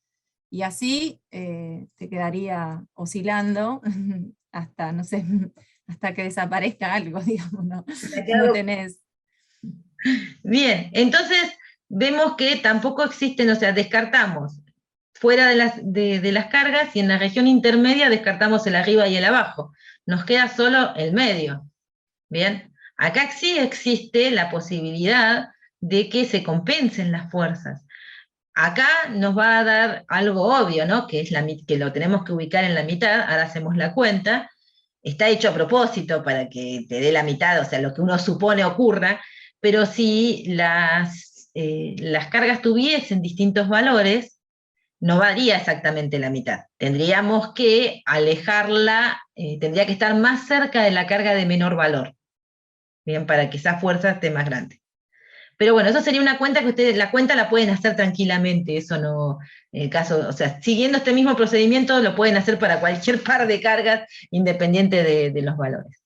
H: y así te quedaría oscilando hasta, no sé, hasta que desaparezca algo, digamos, ¿no? No tenés...
A: Bien, entonces vemos que tampoco existen, o sea, descartamos fuera de las cargas, y en la región intermedia descartamos el arriba y el abajo. Nos queda solo el medio. Bien, acá sí existe la posibilidad de que se compensen las fuerzas. Acá nos va a dar algo obvio, ¿no? Que es que lo tenemos que ubicar en la mitad. Ahora hacemos la cuenta. Está hecho a propósito para que te dé la mitad, o sea, lo que uno supone ocurra, pero si las cargas tuviesen distintos valores, no varía exactamente la mitad. Tendríamos que alejarla, tendría que estar más cerca de la carga de menor valor, bien, para que esa fuerza esté más grande. Pero bueno, eso sería una cuenta que ustedes, la cuenta la pueden hacer tranquilamente, eso no, caso, o sea, siguiendo este mismo procedimiento lo pueden hacer para cualquier par de cargas, independiente de los valores.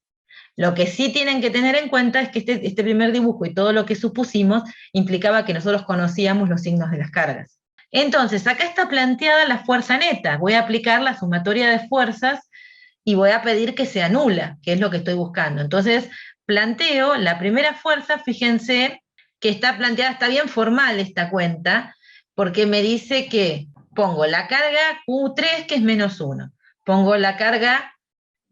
A: Lo que sí tienen que tener en cuenta es que este primer dibujo y todo lo que supusimos implicaba que nosotros conocíamos los signos de las cargas. Entonces, acá está planteada la fuerza neta. Voy a aplicar la sumatoria de fuerzas y voy a pedir que sea nula, que es lo que estoy buscando. Entonces, planteo la primera fuerza, fíjense que está planteada, está bien formal esta cuenta, porque me dice que pongo la carga Q3, que es -1, pongo la carga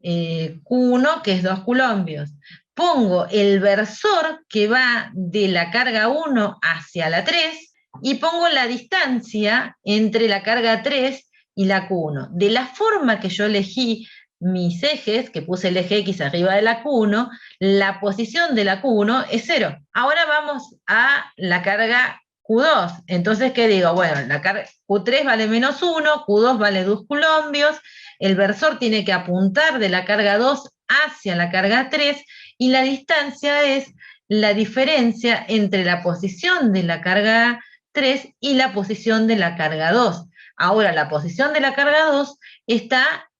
A: Q1, que es 2 coulombios, pongo el versor que va de la carga 1 hacia la 3, y pongo la distancia entre la carga 3 y la Q1. De la forma que yo elegí mis ejes, que puse el eje X arriba de la Q1, la posición de la Q1 es 0. Ahora vamos a la carga Q2. Entonces, ¿qué digo? Bueno, la carga Q3 vale -1, Q2 vale 2 coulombios, el versor tiene que apuntar de la carga 2 hacia la carga 3, y la distancia es la diferencia entre la posición de la carga 3 y la posición de la carga 2. Ahora, la posición de la carga 2 está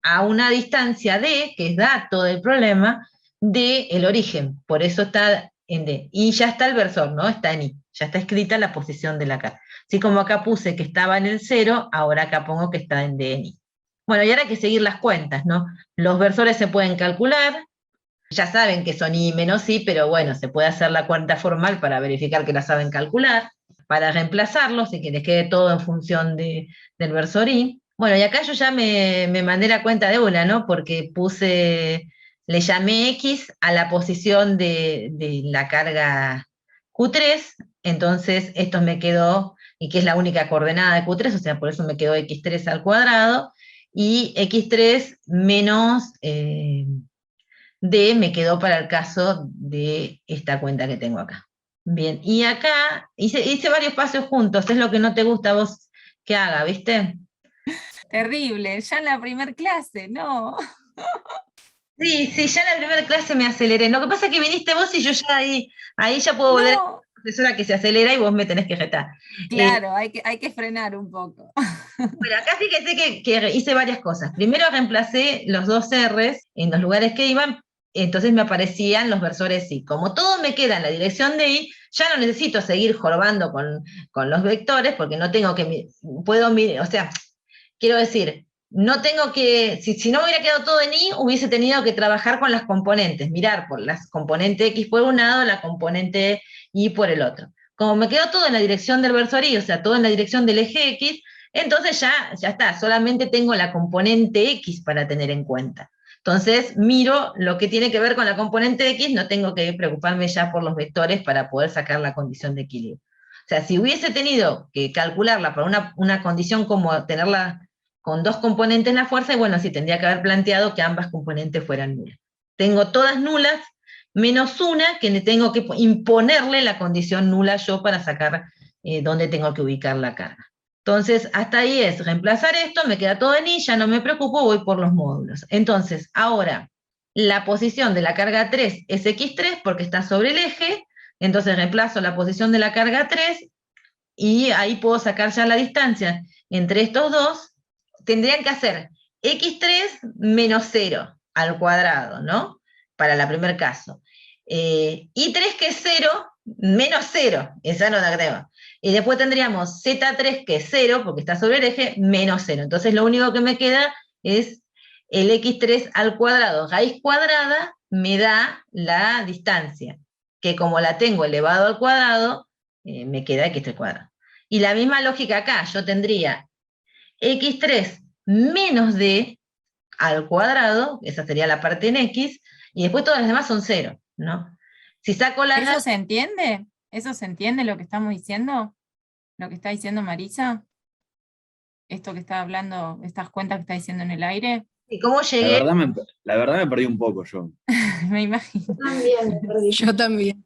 A: a una distancia D, que es dato del problema, del origen. Por eso está en D. Y ya está el versor, ¿no? Está en I. Ya está escrita la posición de la carga. Así como acá puse que estaba en el 0, ahora acá pongo que está en D en I. Bueno, y ahora hay que seguir las cuentas, ¿no? Los versores se pueden calcular. Ya saben que son I menos I, pero bueno, se puede hacer la cuenta formal para verificar que la saben calcular, para reemplazarlos y que les quede todo en función del versor I. Bueno, y acá yo ya me mandé la cuenta de una, ¿no? Porque le llamé X a la posición de la carga Q3, entonces esto me quedó, y que es la única coordenada de Q3, o sea, por eso me quedó X3 al cuadrado, y X3 menos D me quedó para el caso de esta cuenta que tengo acá. Bien, y acá hice varios pasos juntos, es lo que no te gusta a vos que haga, ¿viste?
H: Terrible, ya en la primer clase, no.
A: Sí, ya en la primera clase me aceleré. Lo que pasa es que viniste vos y yo ya ahí ya puedo volver a
H: No,
A: la profesora que se acelera y vos me tenés que retar.
H: claro, hay que frenar un poco.
A: Bueno, acá fíjese que hice varias cosas. Primero reemplacé los dos R's en los lugares que iban, entonces me aparecían los versores I. Como todo me queda en la dirección de I, ya no necesito seguir jorobando con los vectores, porque no tengo que, puedo mirar, o sea, quiero decir, no tengo que, si no hubiera quedado todo en I, hubiese tenido que trabajar con las componentes, mirar por las componentes X por un lado, la componente Y por el otro. Como me quedó todo en la dirección del versor I, o sea, todo en la dirección del eje X, entonces ya está, solamente tengo la componente X para tener en cuenta. Entonces miro lo que tiene que ver con la componente X, no tengo que preocuparme ya por los vectores para poder sacar la condición de equilibrio. O sea, si hubiese tenido que calcularla para una condición como tenerla con dos componentes en la fuerza, y bueno, sí, tendría que haber planteado que ambas componentes fueran nulas. Tengo todas nulas, menos una que tengo que imponerle la condición nula yo para sacar dónde tengo que ubicar la carga. Entonces, hasta ahí es reemplazar esto, me queda todo en I, ya no me preocupo, voy por los módulos. Entonces, ahora, la posición de la carga 3 es X3 porque está sobre el eje, entonces reemplazo la posición de la carga 3 y ahí puedo sacar ya la distancia entre estos dos. Tendrían que hacer X3 menos 0 al cuadrado, ¿no? Para el primer caso. Y3 que es 0 menos 0, esa no la creo. Y después tendríamos Z3 que es 0, porque está sobre el eje, menos 0. Entonces lo único que me queda es el X3 al cuadrado. Raíz cuadrada me da la distancia, que como la tengo elevado al cuadrado, me queda X3 cuadrado. Y la misma lógica acá, yo tendría X3 menos D al cuadrado, esa sería la parte en X, y después todas las demás son 0, ¿no? Si saco la
H: ¿Eso se entiende? ¿Eso se entiende lo que estamos diciendo? ¿Lo que está diciendo Marisa? ¿Esto que está hablando, estas cuentas que está diciendo en el aire?
A: ¿y cómo
B: La
A: llegué?
B: verdad la verdad me perdí un poco yo.
H: Me imagino.
D: También me perdí.
E: Yo también.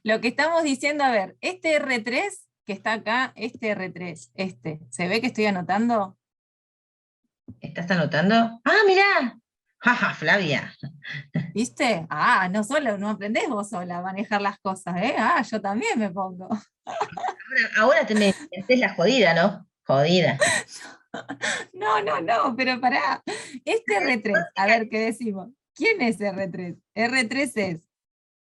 H: Lo que estamos diciendo, a ver, este R3 que está acá, este R3, ¿se ve que estoy anotando?
A: ¿Estás anotando? ¡Ah, mirá! ¡Jaja, Flavia!
H: ¿Viste? Ah, no aprendés vos sola a manejar las cosas, ¿eh? Ah, yo también me pongo.
A: Ahora me haces la jodida, ¿no? Jodida.
H: No, pero pará. Este R3, a ver qué decimos. ¿Quién es R3? R3 es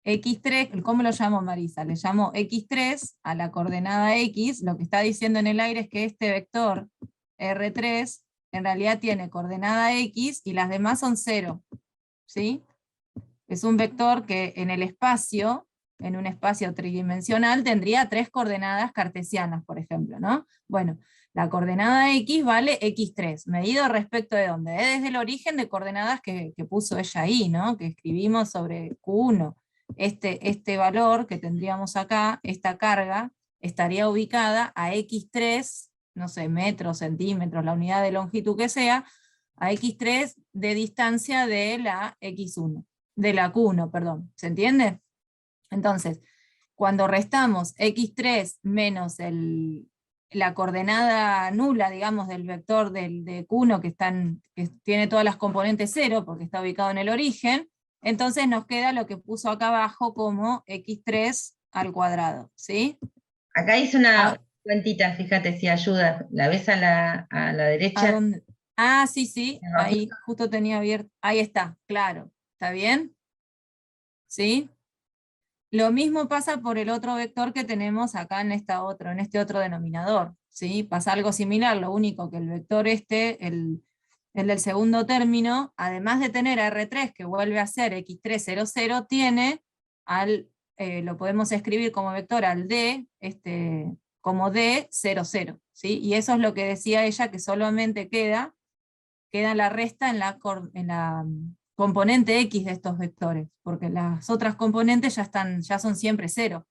H: X3, ¿cómo lo llamo Marisa? Le llamo X3 a la coordenada X. Lo que está diciendo en el aire es que este vector R3 en realidad tiene coordenada X y las demás son 0. ¿Sí? Es un vector que en el espacio, en un espacio tridimensional, tendría 3 coordenadas cartesianas, por ejemplo, ¿no? Bueno, la coordenada X vale X3, medido respecto de dónde, desde el origen de coordenadas que puso ella ahí, ¿no? Que escribimos sobre Q1. Este valor que tendríamos acá, esta carga, estaría ubicada a X3, no sé, metros, centímetros, la unidad de longitud que sea, a X3 de distancia de la X1, de la Q1, perdón, ¿se entiende? Entonces, cuando restamos X3 menos la coordenada nula, digamos, del vector de Q1 que tiene todas las componentes 0, porque está ubicado en el origen, entonces nos queda lo que puso acá abajo como X3 al cuadrado, ¿sí?
A: Acá hice una cuentita, fíjate si ayuda. ¿La ves a la
H: ¿A
A: derecha?
H: dónde? Ah, sí, ahí justo tenía abierto. Ahí está, claro. ¿Está bien? ¿Sí? Lo mismo pasa por el otro vector que tenemos acá en este otro denominador, ¿sí? Pasa algo similar, lo único que el vector el del segundo término, además de tener a R3 que vuelve a ser X3, 0, 0, tiene lo podemos escribir como vector al D, como D, 0, 0, ¿sí? Y eso es lo que decía ella, que solamente queda la resta en la componente X de estos vectores, porque las otras componentes ya son siempre 0,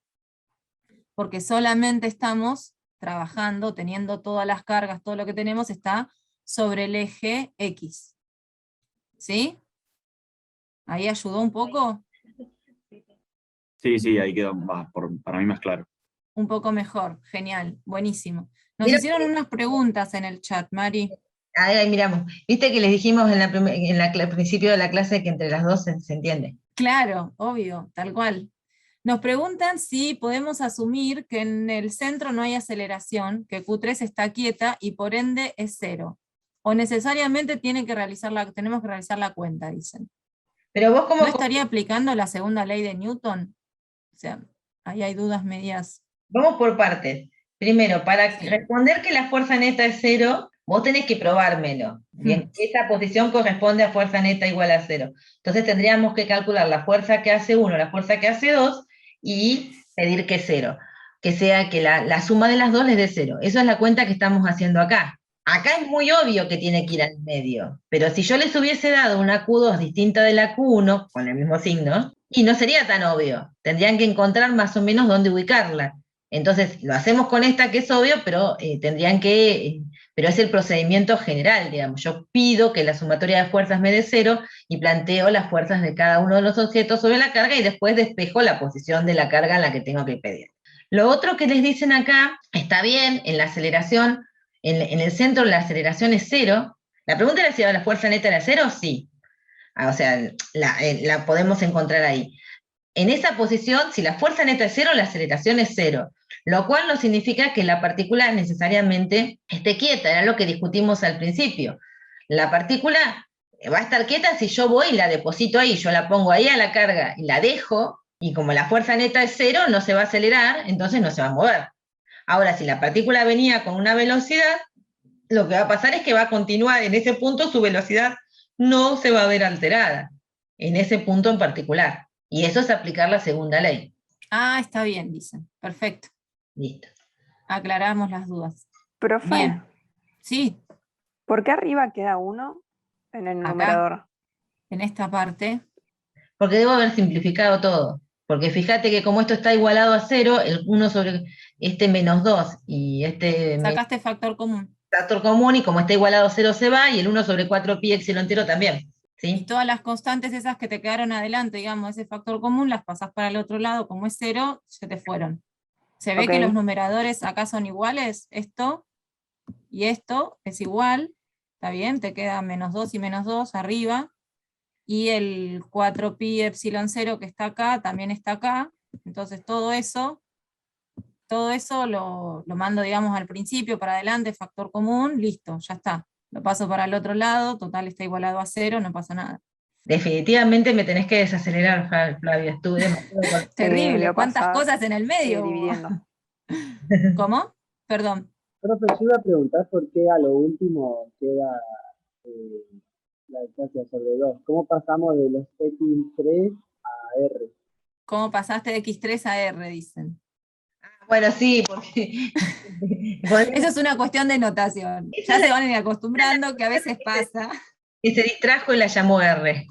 H: porque solamente estamos trabajando, teniendo todas las cargas, todo lo que tenemos está sobre el eje X. ¿Sí? ¿Ahí ayudó un poco?
B: Sí, ahí quedó para mí más claro.
H: Un poco mejor, genial, buenísimo. Nos
A: Mira
H: hicieron unas preguntas en el chat, Mari.
A: Ahí miramos. Viste que les dijimos al principio de la clase que entre las dos se entiende.
H: Claro, obvio, tal cual. Nos preguntan si podemos asumir que en el centro no hay aceleración, que Q3 está quieta y por ende es 0. O necesariamente tenemos que realizar la cuenta, dicen.
A: Pero vos
H: ¿No estaría aplicando la segunda ley de Newton? O sea, ahí hay dudas medias.
A: Vamos por partes. Primero, para responder que la fuerza neta es 0, vos tenés que probármelo. Bien, esa posición corresponde a fuerza neta igual a 0. Entonces tendríamos que calcular la fuerza que hace 1, la fuerza que hace 2, y pedir que 0. Que sea que la suma de las dos les dé 0. Eso es la cuenta que estamos haciendo acá. Acá es muy obvio que tiene que ir al medio, pero si yo les hubiese dado una Q2 distinta de la Q1, con el mismo signo, y no sería tan obvio. Tendrían que encontrar más o menos dónde ubicarla. Entonces, lo hacemos con esta que es obvio, pero pero es el procedimiento general, digamos. Yo pido que la sumatoria de fuerzas me dé 0 y planteo las fuerzas de cada uno de los objetos sobre la carga y después despejo la posición de la carga en la que tengo que pedir. Lo otro que les dicen acá, está bien, en la aceleración, en el centro la aceleración es 0. La pregunta era si la fuerza neta era 0, sí. O sea, la podemos encontrar ahí. En esa posición, si la fuerza neta es 0, la aceleración es 0, lo cual no significa que la partícula necesariamente esté quieta, era lo que discutimos al principio. La partícula va a estar quieta si yo voy y la deposito ahí, yo la pongo ahí a la carga y la dejo, y como la fuerza neta es 0, no se va a acelerar, entonces no se va a mover. Ahora, si la partícula venía con una velocidad, lo que va a pasar es que va a continuar en ese punto, su velocidad no se va a ver alterada, en ese punto en particular. Y eso es aplicar la segunda ley.
H: Ah, está bien, dicen. Perfecto.
A: Listo.
H: Aclaramos las dudas.
F: Profe,
H: Bien. Sí,
F: ¿por qué arriba queda 1 en el
H: Acá.
F: numerador?
H: en esta parte.
A: Porque debo haber simplificado todo. Porque fíjate que como esto está igualado a 0, el 1 sobre este menos 2 y este
H: Sacaste factor común.
A: factor común, y como está igualado a 0 se va, y el 1 sobre 4 pi epsilon entero también.
H: Y
A: ¿Sí?
H: todas las constantes esas que te quedaron adelante, digamos, ese factor común, las pasás para el otro lado, como es 0, se te fueron. ¿Se ve
F: Ok.
H: que los numeradores acá son iguales? Esto y esto es igual, ¿está bien? Te queda menos 2 y menos 2 arriba, y el 4pi epsilon 0 que está acá, también está acá. Entonces todo eso lo mando, digamos, al principio, para adelante, factor común, listo, ya está. Lo paso para el otro lado, total está igualado a 0, no pasa nada.
A: Definitivamente me tenés que desacelerar, Flavia. Estuve demasiado
H: Terrible,
F: lo
H: cuántas
F: pasás,
H: cosas en el medio.
F: dividiendo.
H: ¿Cómo? Perdón.
G: Profe, yo iba a preguntar por qué a lo último queda la distancia sobre 2. ¿Cómo pasamos de los X3 a R?
H: ¿Cómo pasaste de X3 a R? Dicen.
A: Bueno, sí, porque
H: Eso es una cuestión de notación. Ya se van a ir acostumbrando, que a veces pasa.
A: que se distrajo y la llamó R.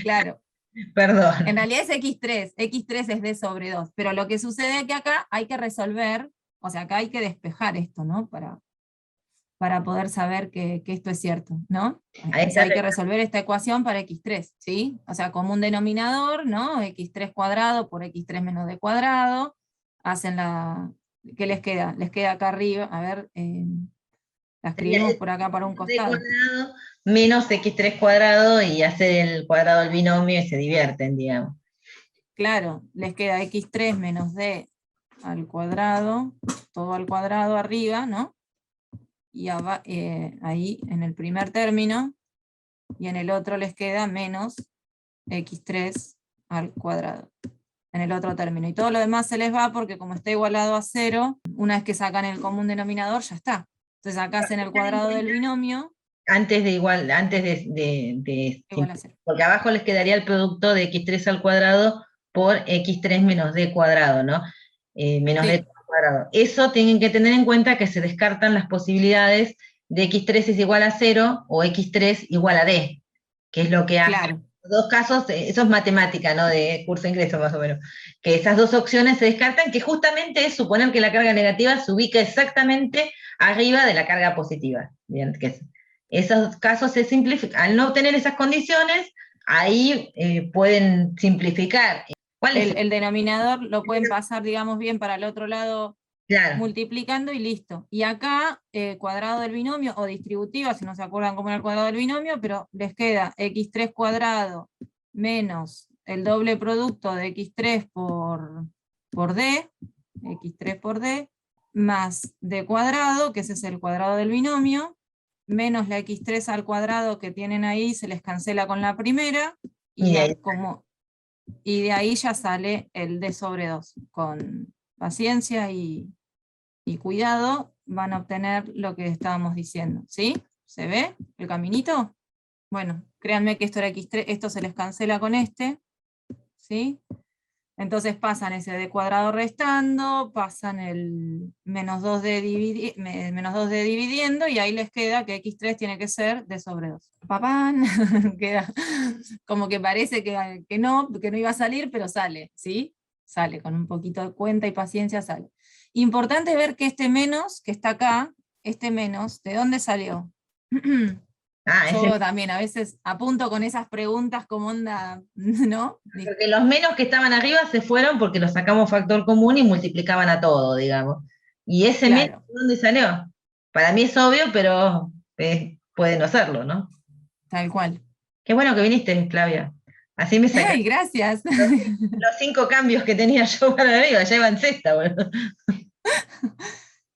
H: Claro.
A: Perdón.
H: En realidad es X3. X3 es D sobre 2. Pero lo que sucede es que acá hay que resolver, o sea, acá hay que despejar esto, ¿no? Para poder saber que esto es cierto, ¿no?
A: Ahí
H: O sea,
A: está.
H: hay que resolver esta ecuación para X3, ¿sí? O sea, como un denominador, ¿no? X3 cuadrado por X3 menos D cuadrado. Hacen ¿qué les queda? Les queda acá arriba, a ver, la escribimos por acá para un costado.
A: Cuadrado menos x3 cuadrado y hacer el cuadrado del binomio y se divierten, digamos.
H: Claro, les queda x3 menos d al cuadrado, todo al cuadrado arriba, ¿no? Y ahí en el primer término, y en el otro les queda menos x3 al cuadrado. en el otro término. Y todo lo demás se les va porque como está igualado a 0, una vez que sacan el común denominador, ya está. Entonces acá hacen el cuadrado del binomio
A: Antes de
H: igual a 0.
A: porque abajo les quedaría el producto de x3 al cuadrado por x3 menos d cuadrado, ¿no? Menos
H: Sí.
A: d cuadrado. Eso tienen que tener en cuenta que se descartan las posibilidades de x3 es igual a 0 o x3 igual a d, que es lo que hace.
H: Claro.
A: Los dos casos, eso es matemática, ¿no? De curso de ingreso más o menos. Que esas dos opciones se descartan, que justamente es suponer que la carga negativa se ubica exactamente arriba de la carga positiva. Bien, que esos casos se simplifican. Al no obtener esas condiciones, ahí pueden simplificar. ¿Cuál es?
H: El denominador lo pueden pasar, digamos, bien para el otro lado
A: Claro,
H: multiplicando y listo. Y acá, cuadrado del binomio, o distributiva, si no se acuerdan cómo era el cuadrado del binomio, pero les queda x3 cuadrado menos el doble producto de x3 por d, x3 por d, más d cuadrado, que ese es el cuadrado del binomio, menos la x3 al cuadrado que tienen ahí, se les cancela con la primera,
A: Y de ahí
H: y de ahí ya sale el d sobre 2, con paciencia y cuidado, van a obtener lo que estábamos diciendo, ¿sí? ¿Se ve el caminito? Bueno, créanme que esto era x3, esto se les cancela con este, ¿sí? Entonces pasan ese d cuadrado restando, pasan el menos 2d dividiendo, y ahí les queda que x3 tiene que ser d sobre 2. ¡Papán! Queda como que parece que no iba a salir, pero sale, ¿sí? Sale, con un poquito de cuenta y paciencia sale. Importante ver que este menos, que está acá, este menos, ¿de dónde salió? Yo también a veces apunto con esas preguntas como onda, ¿no?
A: porque los menos que estaban arriba se fueron porque los sacamos factor común y multiplicaban a todo, digamos. ¿Y ese
H: Claro.
A: menos de dónde salió? Para mí es obvio, pero puede no serlo, ¿no?
H: Tal cual.
A: Qué bueno que viniste, Flavia. Así me saqué
H: ¡Ay, gracias!
A: los 5 cambios que tenía yo para arriba, ya iba en sexta, bueno.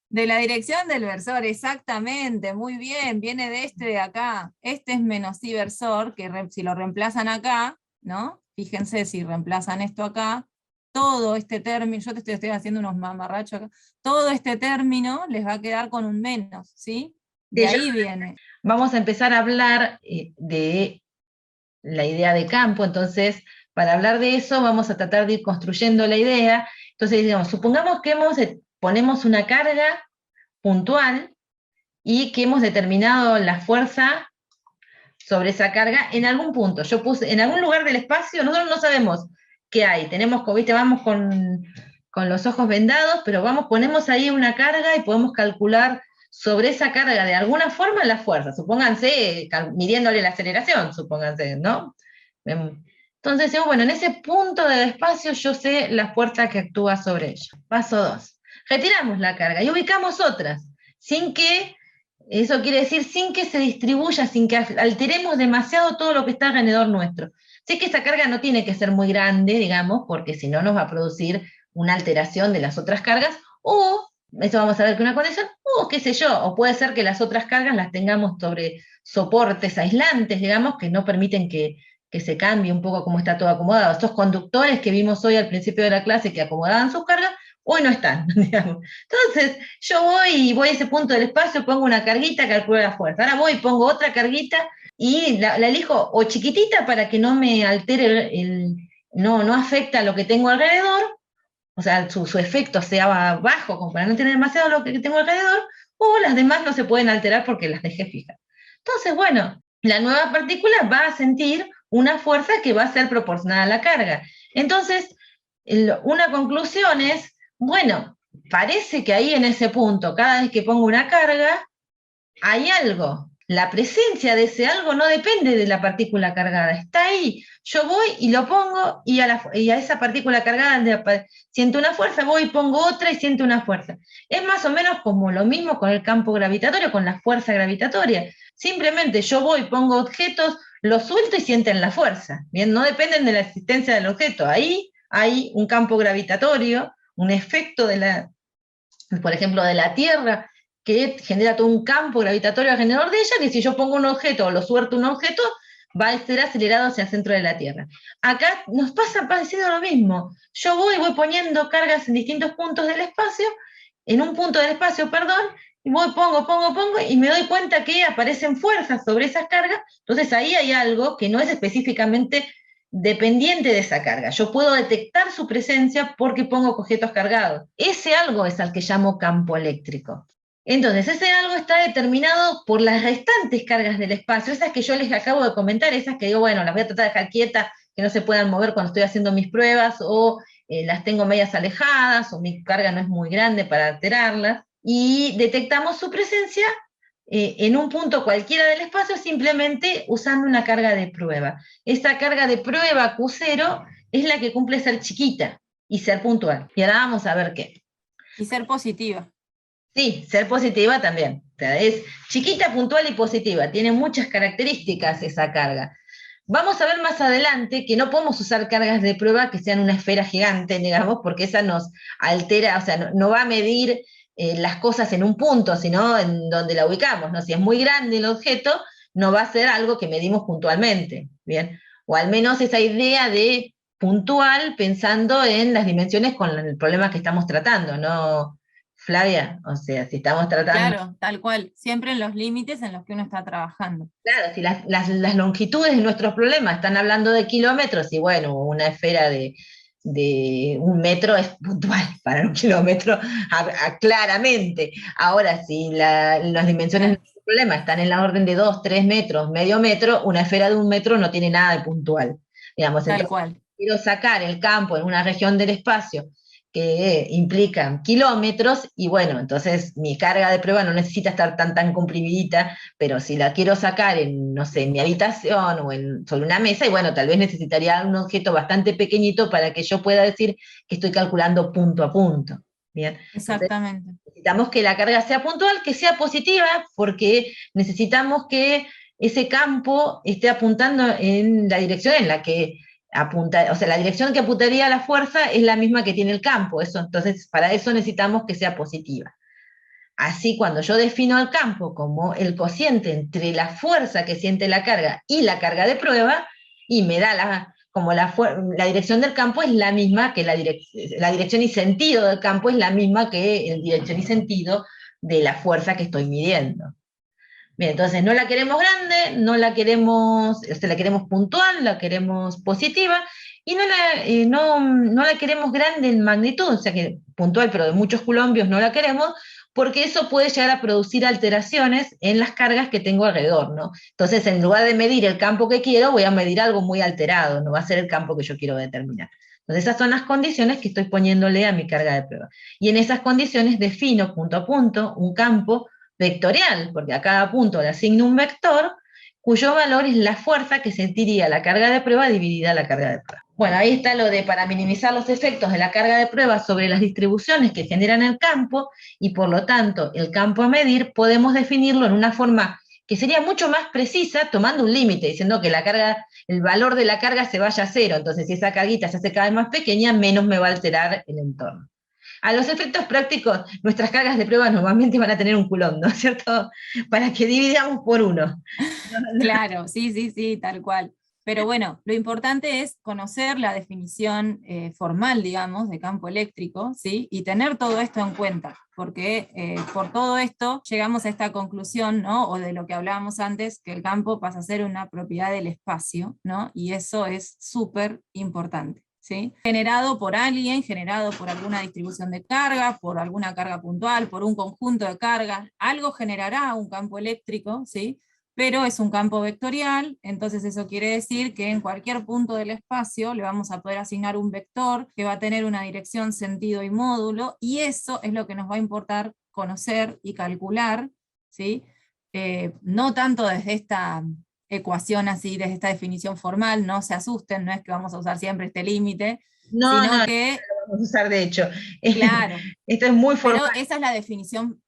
H: De la dirección del versor, exactamente, muy bien, viene de este de acá. Este es menos i versor, que si lo reemplazan acá, ¿no? Fíjense si reemplazan esto acá, todo este término, yo te estoy haciendo unos mamarrachos acá, todo este término les va a quedar con un menos, ¿sí? De ahí viene.
A: Vamos a empezar a hablar de la idea de campo, entonces, para hablar de eso vamos a tratar de ir construyendo la idea. Entonces, digamos, supongamos que ponemos una carga puntual y que hemos determinado la fuerza sobre esa carga en algún punto. Yo puse, en algún lugar del espacio, nosotros no sabemos qué hay, tenemos, ¿viste? Vamos con los ojos vendados, pero ponemos ahí una carga y podemos calcular sobre esa carga de alguna forma la fuerza, supónganse, midiéndole la aceleración, supónganse, ¿no? Entonces, bueno, en ese punto del espacio yo sé la fuerza que actúa sobre ello. Paso 2. Retiramos la carga y ubicamos otras, sin que, eso quiere decir, sin que se distribuya, sin que alteremos demasiado todo lo que está alrededor nuestro. Sé que esa carga no tiene que ser muy grande, digamos, porque si no nos va a producir una alteración de las otras cargas, o, eso vamos a ver que una condición, o qué sé yo, o puede ser que las otras cargas las tengamos sobre soportes aislantes, digamos, que no permiten que se cambie un poco cómo está todo acomodado. Estos conductores que vimos hoy al principio de la clase que acomodaban sus cargas, hoy no están, digamos. Entonces, yo voy a ese punto del espacio, pongo una carguita, calculo la fuerza. Ahora voy y pongo otra carguita y la elijo o chiquitita para que no me altere no afecta a lo que tengo alrededor, o sea, su efecto sea bajo, como para no tener demasiado lo que tengo alrededor, o las demás no se pueden alterar porque las dejé fijas. Entonces, bueno, la nueva partícula va a sentir una fuerza que va a ser proporcional a la carga. Entonces, una conclusión es, bueno, parece que ahí en ese punto, cada vez que pongo una carga, hay algo. La presencia de ese algo no depende de la partícula cargada, está ahí. Yo voy y lo pongo y a esa partícula cargada siento una fuerza, voy y pongo otra y siento una fuerza. Es más o menos como lo mismo con el campo gravitatorio, con la fuerza gravitatoria. Simplemente yo voy, pongo objetos, los suelto y sienten la fuerza. Bien, no dependen de la existencia del objeto. Ahí hay un campo gravitatorio, un efecto por ejemplo, de la Tierra, que genera todo un campo gravitatorio alrededor de ella, que si yo pongo un objeto o lo suelto un objeto, va a ser acelerado hacia el centro de la Tierra. Acá nos pasa parecido lo mismo. Yo voy poniendo cargas en distintos puntos del espacio, en un punto del espacio, perdón, y pongo, y me doy cuenta que aparecen fuerzas sobre esas cargas, entonces ahí hay algo que no es específicamente dependiente de esa carga. Yo puedo detectar su presencia porque pongo objetos cargados. Ese algo es al que llamo campo eléctrico. Entonces, ese algo está determinado por las restantes cargas del espacio, esas que yo les acabo de comentar, esas que digo, bueno, las voy a tratar de dejar quietas, que no se puedan mover cuando estoy haciendo mis pruebas, o las tengo medias alejadas, o mi carga no es muy grande para alterarlas, y detectamos su presencia en un punto cualquiera del espacio simplemente usando una carga de prueba. Esta carga de prueba Q0 es la que cumple ser chiquita y ser puntual. Y ahora vamos a ver qué.
H: Y ser positiva.
A: Sí, ser positiva también. O sea, es chiquita, puntual y positiva. Tiene muchas características esa carga. Vamos a ver más adelante que no podemos usar cargas de prueba que sean una esfera gigante, digamos, porque esa nos altera, o sea, no va a medir las cosas en un punto, sino en donde la ubicamos, ¿no? Si es muy grande el objeto, no va a ser algo que medimos puntualmente, ¿bien? O al menos esa idea de puntual pensando en las dimensiones con el problema que estamos tratando, ¿no, Flavia? O sea, si estamos tratando...
H: Claro, tal cual, siempre en los límites en los que uno está trabajando.
A: Claro, si las longitudes de nuestros problemas están hablando de kilómetros, y bueno, una esfera de 1 metro es puntual para 1 kilómetro, claramente. Ahora, si las dimensiones de nuestro problema están en la orden de 2, 3 metros, medio metro, una esfera de 1 metro no tiene nada de puntual. Digamos,
H: Tal
A: entonces,
H: cual.
A: quiero sacar el campo en una región del espacio que implican kilómetros, y bueno, entonces mi carga de prueba no necesita estar tan comprimidita, pero si la quiero sacar en, no sé, en mi habitación o sobre una mesa, y bueno, tal vez necesitaría un objeto bastante pequeñito para que yo pueda decir que estoy calculando punto a punto. Bien.
H: Exactamente.
A: Entonces, necesitamos que la carga sea puntual, que sea positiva, porque necesitamos que ese campo esté apuntando en la dirección en la que apunta, o sea, la dirección que apuntaría la fuerza es la misma que tiene el campo, entonces para eso necesitamos que sea positiva. Así, cuando yo defino el campo como el cociente entre la fuerza que siente la carga y la carga de prueba, y me da la dirección del campo es la misma que la dirección y sentido del campo es la misma que la dirección y sentido de la fuerza que estoy midiendo. Bien, entonces no la queremos grande, no la queremos, la queremos puntual, la queremos positiva, y no la queremos grande en magnitud, o sea que puntual, pero de muchos coulombios no la queremos, porque eso puede llegar a producir alteraciones en las cargas que tengo alrededor, ¿no? Entonces, en lugar de medir el campo que quiero, voy a medir algo muy alterado, no va a ser el campo que yo quiero determinar. Entonces, esas son las condiciones que estoy poniéndole a mi carga de prueba. Y en esas condiciones defino punto a punto un campo vectorial, porque a cada punto le asigno un vector, cuyo valor es la fuerza que sentiría la carga de prueba dividida la carga de prueba. Bueno, ahí está lo de para minimizar los efectos de la carga de prueba sobre las distribuciones que generan el campo, y por lo tanto el campo a medir podemos definirlo en una forma que sería mucho más precisa, tomando un límite, diciendo que el valor de la carga se vaya a cero, entonces si esa carguita se hace cada vez más pequeña, menos me va a alterar el entorno. A los efectos prácticos, nuestras cargas de prueba normalmente van a tener un coulomb, ¿no es cierto? Para que dividamos por 1.
H: Claro, sí, tal cual. Pero bueno, lo importante es conocer la definición formal, digamos, de campo eléctrico, ¿sí? Y tener todo esto en cuenta, porque por todo esto llegamos a esta conclusión, ¿no? O de lo que hablábamos antes, que el campo pasa a ser una propiedad del espacio, ¿no? Y eso es súper importante. ¿Sí? Generado por alguien, generado por alguna distribución de carga, por alguna carga puntual, por un conjunto de cargas, algo generará un campo eléctrico, ¿sí? Pero es un campo vectorial, entonces eso quiere decir que en cualquier punto del espacio le vamos a poder asignar un vector que va a tener una dirección, sentido y módulo, y eso es lo que nos va a importar conocer y calcular, ¿sí? No tanto desde esta ecuación así, desde esta definición formal, no se asusten, no es que vamos a usar siempre este límite,
A: No,
H: sino
A: no,
H: que...
A: no lo vamos a usar de hecho.
H: Claro.
A: Esto es muy formal.
H: Pero esa es la definición,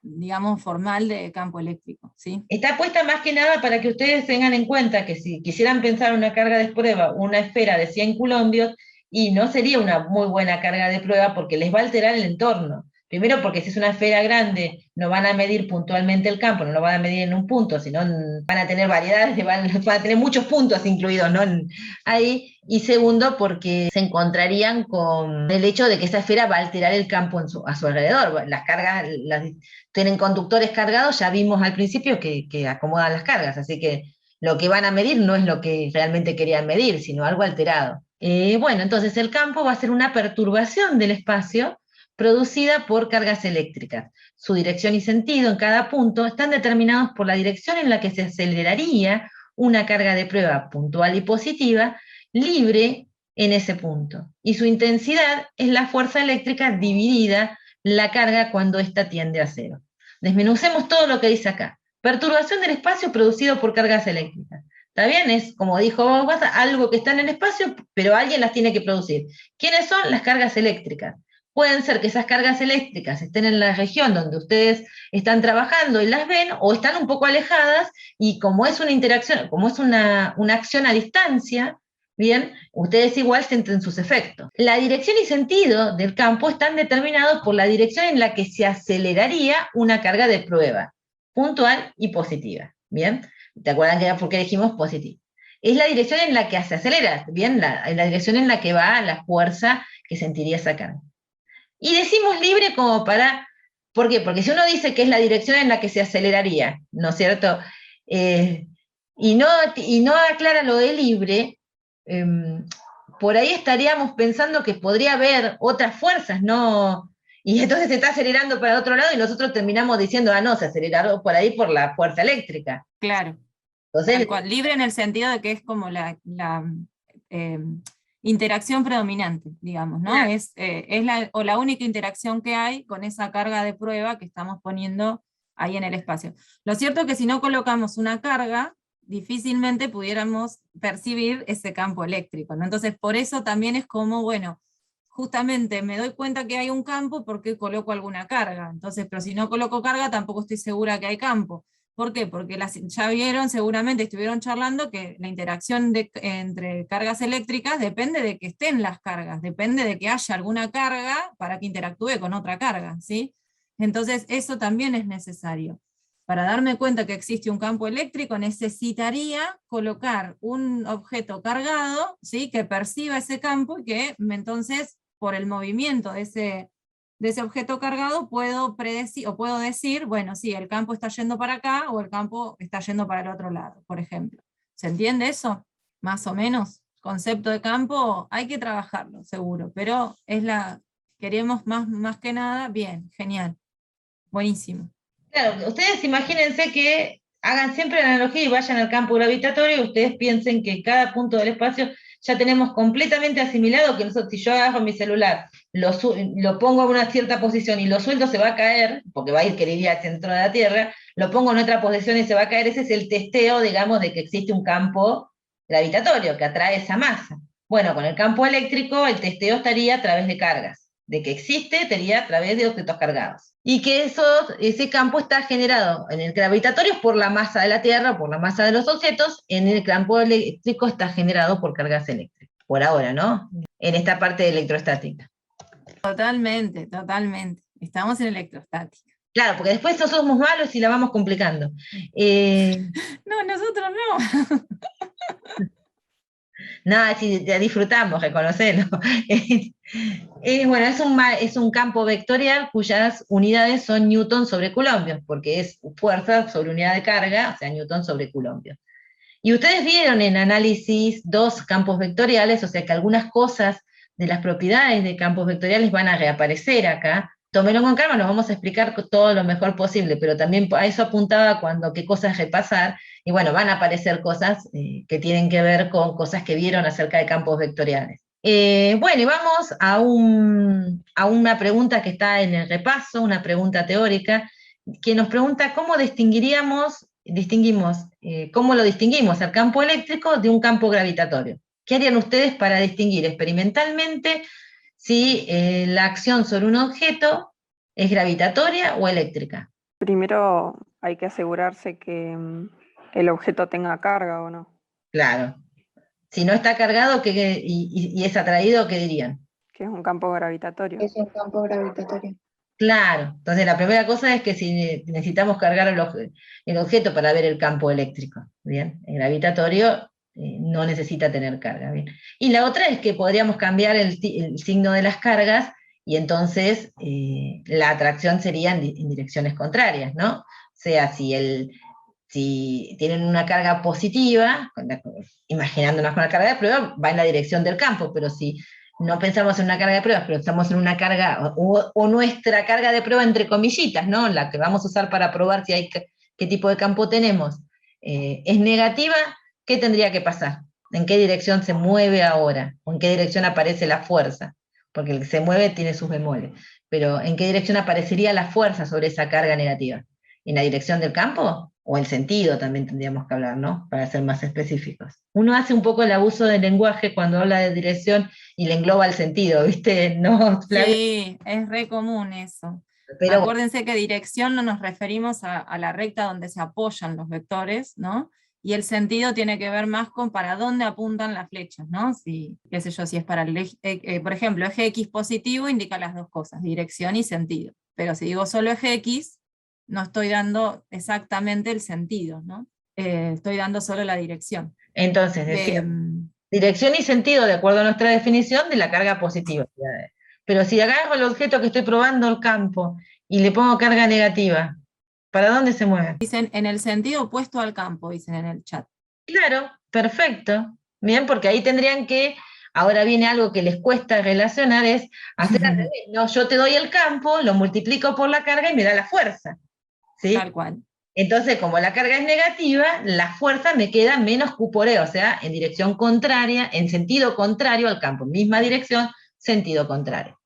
H: digamos, formal de campo eléctrico, ¿sí?
A: Está puesta más que nada para que ustedes tengan en cuenta que si quisieran pensar una carga de prueba, una esfera de 100 coulombios, y no sería una muy buena carga de prueba porque les va a alterar el entorno. Primero porque si es una esfera grande, no van a medir puntualmente el campo, no lo van a medir en un punto, sino van a tener variedades, van a tener muchos puntos incluidos, ¿no? Ahí. Y segundo porque se encontrarían con el hecho de que esa esfera va a alterar el campo a su alrededor. Las cargas tienen conductores cargados, ya vimos al principio que acomodan las cargas, así que lo que van a medir no es lo que realmente querían medir, sino algo alterado. Bueno, entonces el campo va a ser una perturbación del espacio producida por cargas eléctricas. Su dirección y sentido en cada punto están determinados por la dirección en la que se aceleraría una carga de prueba puntual y positiva, libre en ese punto. Y su intensidad es la fuerza eléctrica dividida la carga cuando ésta tiende a cero. Desmenucemos todo lo que dice acá. Perturbación del espacio producido por cargas eléctricas. ¿Está bien? Es, como dijo Basa, algo que está en el espacio, pero alguien las tiene que producir. ¿Quiénes son? Las cargas eléctricas. Pueden ser que esas cargas eléctricas estén en la región donde ustedes están trabajando y las ven, o están un poco alejadas, y como es una interacción, como es una acción a distancia, bien, ustedes igual sienten sus efectos. La dirección y sentido del campo están determinados por la dirección en la que se aceleraría una carga de prueba, puntual y positiva, ¿bien? ¿Te acuerdan que era porque dijimos positiva? Es la dirección en la que se acelera, ¿bien? La dirección en la que va la fuerza que sentiría esa carga. Y decimos libre como para, ¿por qué? Porque si uno dice que es la dirección en la que se aceleraría, ¿no es cierto? Y no aclara lo de libre, por ahí estaríamos pensando que podría haber otras fuerzas, ¿no? Y entonces se está acelerando para otro lado y nosotros terminamos diciendo, no, se aceleró por ahí por la fuerza eléctrica.
H: Claro.
A: Entonces,
H: Tal cual, libre en el sentido de que es como la interacción predominante, digamos, ¿no?
A: Claro.
H: Es la única interacción que hay con esa carga de prueba que estamos poniendo ahí en el espacio. Lo cierto es que si no colocamos una carga, difícilmente pudiéramos percibir ese campo eléctrico, ¿no? Entonces, por eso también es como, bueno, justamente me doy cuenta que hay un campo porque coloco alguna carga. Entonces, pero si no coloco carga, tampoco estoy segura que hay campo. ¿Por qué? Porque ya vieron, seguramente estuvieron charlando que la interacción entre cargas eléctricas depende de que estén las cargas, depende de que haya alguna carga para que interactúe con otra carga, ¿sí? Entonces eso también es necesario. Para darme cuenta que existe un campo eléctrico necesitaría colocar un objeto cargado, ¿sí? Que perciba ese campo y que entonces por el movimiento de ese objeto cargado puedo predecir o puedo decir, bueno, sí, el campo está yendo para acá o el campo está yendo para el otro lado, por ejemplo. ¿Se entiende eso? Más o menos. Concepto de campo hay que trabajarlo, seguro, pero queremos más que nada, bien, genial, buenísimo.
A: claro, ustedes imagínense que hagan siempre la analogía y vayan al campo gravitatorio y ustedes piensen que cada punto del espacio ya tenemos completamente asimilado que nosotros, si yo agarro mi celular, lo pongo en una cierta posición y lo suelto, se va a caer, porque va a ir, queriría, al centro de la Tierra, lo pongo en otra posición y se va a caer. Ese es el testeo, digamos, de que existe un campo gravitatorio que atrae esa masa. Bueno, con el campo eléctrico el testeo estaría a través de cargas, de que existe, estaría a través de objetos cargados. Y que ese campo está generado en el gravitatorio por la masa de la Tierra, por la masa de los objetos, en el campo eléctrico está generado por cargas eléctricas. Por ahora, ¿no? En esta parte electrostática.
H: Totalmente, totalmente. Estamos en electrostática.
A: Claro, porque después nosotros somos malos y la vamos complicando.
H: No, nosotros no.
A: Nada, si ya disfrutamos, reconocerlo. Bueno, es un campo vectorial cuyas unidades son newton sobre coulombios, porque es fuerza sobre unidad de carga, o sea, newton sobre coulombios. Y ustedes vieron en análisis dos campos vectoriales, o sea que algunas cosas de las propiedades de campos vectoriales van a reaparecer acá. Tómenlo con calma, nos vamos a explicar todo lo mejor posible, pero también a eso apuntaba cuando qué cosas repasar, y bueno, van a aparecer cosas que tienen que ver con cosas que vieron acerca de campos vectoriales. Bueno, y vamos a una pregunta que está en el repaso, una pregunta teórica, que nos pregunta cómo cómo lo distinguimos al campo eléctrico de un campo gravitatorio. ¿Qué harían ustedes para distinguir experimentalmente si la acción sobre un objeto es gravitatoria o eléctrica?
F: Primero hay que asegurarse que el objeto tenga carga o no,
A: Claro. Si no está cargado y es atraído, ¿qué dirían?
F: que es un campo gravitatorio.
D: Es un campo gravitatorio.
A: Claro, entonces la primera cosa es que si necesitamos cargar el objeto para ver el campo eléctrico, ¿bien? El gravitatorio no necesita tener carga, ¿bien? Y la otra es que podríamos cambiar el signo de las cargas y entonces la atracción sería en direcciones contrarias, ¿no? O sea, si tienen una carga positiva, imaginándonos con la carga de prueba, va en la dirección del campo, pero si no pensamos en una carga de pruebas, pero estamos en una carga, o nuestra carga de prueba entre comillitas, ¿no? La que vamos a usar para probar si hay qué tipo de campo tenemos, es negativa, ¿qué tendría que pasar? ¿En qué dirección se mueve ahora? ¿O en qué dirección aparece la fuerza? Porque el que se mueve tiene sus bemoles. Pero ¿en qué dirección aparecería la fuerza sobre esa carga negativa? ¿En la dirección del campo? O el sentido también tendríamos que hablar, ¿no? Para ser más específicos. Uno hace un poco el abuso del lenguaje cuando habla de dirección y le engloba el sentido, ¿viste? No, Flavia,
H: Sí, es re común eso.
A: pero
H: Acuérdense que dirección no nos referimos a la recta donde se apoyan los vectores, ¿no? Y el sentido tiene que ver más con para dónde apuntan las flechas, ¿no? Si, qué sé yo, si es para el eje, por ejemplo, eje X positivo indica las dos cosas, dirección y sentido. Pero si digo solo eje X, no estoy dando exactamente el sentido, ¿no? Estoy dando solo la dirección.
A: entonces decía, dirección y sentido de acuerdo a nuestra definición de la carga positiva. Pero si agarro el objeto que estoy probando el campo y le pongo carga negativa, ¿para dónde se mueve?
H: Dicen en el sentido opuesto al campo, dicen en el chat.
A: Claro, perfecto. Bien, porque ahí tendrían que, ahora viene algo que les cuesta relacionar, es hacer al revés. No, yo te doy el campo, lo multiplico por la carga y me da la fuerza. ¿Sí?
H: Tal cual.
A: Entonces, como la carga es negativa, la fuerza me queda menos Q por E, o sea, en dirección contraria, en sentido contrario al campo, misma dirección, sentido contrario.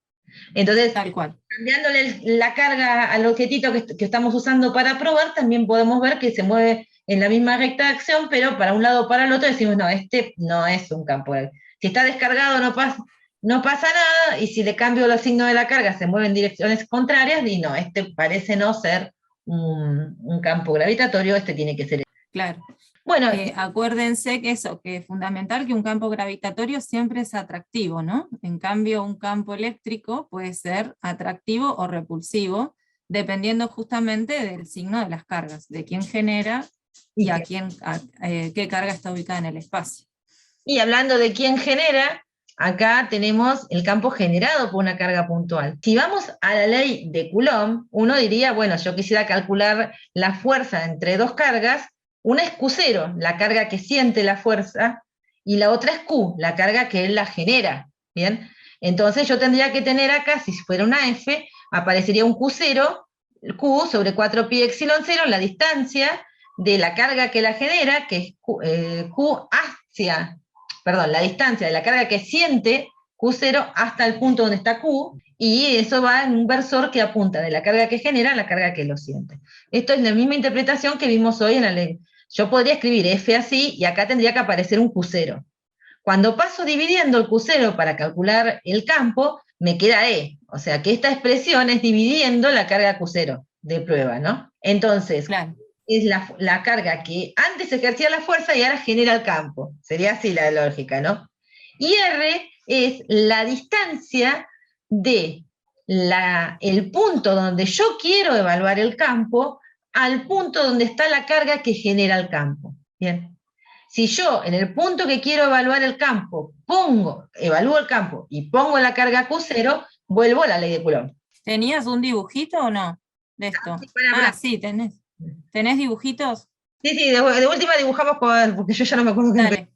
A: Entonces,
H: Tal cual.
A: cambiándole la carga al objetito que estamos usando para probar, también podemos ver que se mueve en la misma recta de acción, pero para un lado o para el otro decimos, no, este no es un campo. Si está descargado no pasa nada, y si le cambio el signo de la carga se mueve en direcciones contrarias, y no, este parece no ser un campo gravitatorio, este tiene que ser.
H: Claro.
A: Bueno,
H: Acuérdense que eso, que es fundamental que un campo gravitatorio siempre es atractivo, ¿no? En cambio, un campo eléctrico puede ser atractivo o repulsivo, dependiendo justamente del signo de las cargas, de quién genera y qué carga está ubicada en el espacio.
A: y hablando de quién genera, acá tenemos el campo generado por una carga puntual. Si vamos a la ley de Coulomb, uno diría, bueno, yo quisiera calcular la fuerza entre dos cargas, una es Q0, la carga que siente la fuerza, y la otra es Q, la carga que él la genera, ¿bien? Entonces yo tendría que tener acá, si fuera una F, aparecería un Q0, Q sobre 4pi epsilon 0, la distancia de la carga que la genera, que es Q hacia, perdón, la distancia de la carga que siente Q0 hasta el punto donde está Q, y eso va en un versor que apunta de la carga que genera a la carga que lo siente. Esto es la misma interpretación que vimos hoy en la ley. Yo podría escribir F así, y acá tendría que aparecer un Q0. Cuando paso dividiendo el Q0 para calcular el campo, me queda E. O sea que esta expresión es dividiendo la carga Q0 de prueba, ¿no? Entonces,
H: claro,
A: es la carga que antes ejercía la fuerza y ahora genera el campo. Sería así la lógica, ¿no? Y R es la distancia de el punto donde yo quiero evaluar el campo al punto donde está la carga que genera el campo. Bien. Si yo en el punto que quiero evaluar el campo evalúo el campo y pongo la carga Q0, vuelvo a la ley de Coulomb.
H: ¿Tenías un dibujito o no de esto? Sí, tenés. ¿Tenés dibujitos?
A: Sí, de última dibujamos porque yo ya no me acuerdo qué.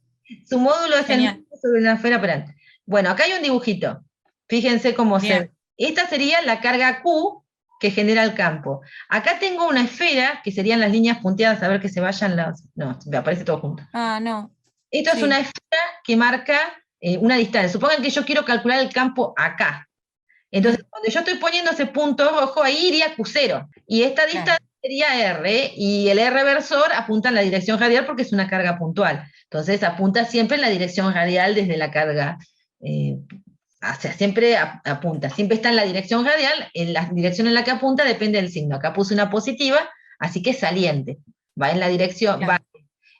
A: Su módulo es
H: genial.
A: Sobre una esfera operante. Bueno, acá hay un dibujito. Fíjense cómo se. Esta sería la carga Q que genera el campo. Acá tengo una esfera, que serían las líneas punteadas, a ver que se vayan las. No, me aparece todo junto.
H: Ah, no.
A: Esto es una esfera que marca una distancia. Supongan que yo quiero calcular el campo acá. Entonces, cuando yo estoy poniendo ese punto rojo, ahí iría Q0. Y esta distancia sería R, y el R versor apunta en la dirección radial porque es una carga puntual. Entonces apunta siempre en la dirección radial desde la carga, siempre apunta, siempre está en la dirección radial, en la dirección en la que apunta depende del signo. Acá puse una positiva, así que es saliente. Va en la dirección,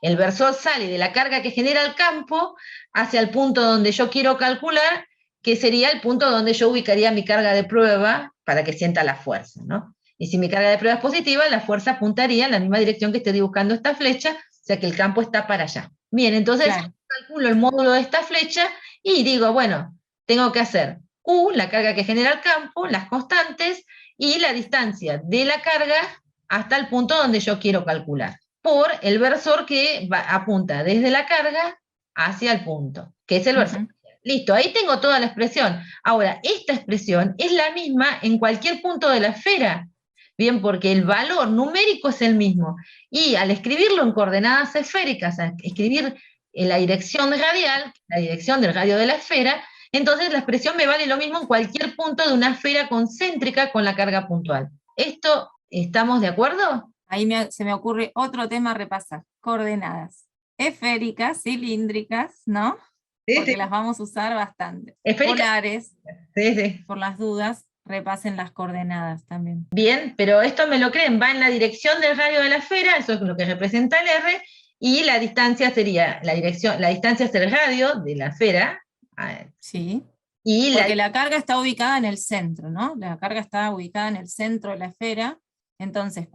A: el versor sale de la carga que genera el campo hacia el punto donde yo quiero calcular, que sería el punto donde yo ubicaría mi carga de prueba para que sienta la fuerza, ¿no? Y si mi carga de prueba es positiva, la fuerza apuntaría en la misma dirección que esté dibujando esta flecha, o sea que el campo está para allá. Bien, entonces
H: Claro.
A: calculo el módulo de esta flecha y digo, bueno, tengo que hacer Q, la carga que genera el campo, las constantes, y la distancia de la carga hasta el punto donde yo quiero calcular, por el versor que apunta desde la carga hacia el punto, que es el versor.
H: Ujú.
A: Listo, ahí tengo toda la expresión. Ahora, esta expresión es la misma en cualquier punto de la esfera, bien, porque el valor numérico es el mismo. Y al escribirlo en coordenadas esféricas, al escribir en la dirección radial, la dirección del radio de la esfera, entonces la expresión me vale lo mismo en cualquier punto de una esfera concéntrica con la carga puntual. ¿Esto estamos de acuerdo?
H: Ahí se me ocurre otro tema a repasar. Coordenadas esféricas, cilíndricas, ¿no? Porque las vamos a usar bastante.
A: Esférica.
H: Polares,
A: Sí.
H: por las dudas, repasen las coordenadas también.
A: Bien, pero esto me lo creen, va en la dirección del radio de la esfera, eso es lo que representa el R, y la distancia sería, la distancia es el radio de la esfera.
H: Sí.
A: Y
H: porque la carga está ubicada en el centro, ¿no? La carga está ubicada en el centro de la esfera, entonces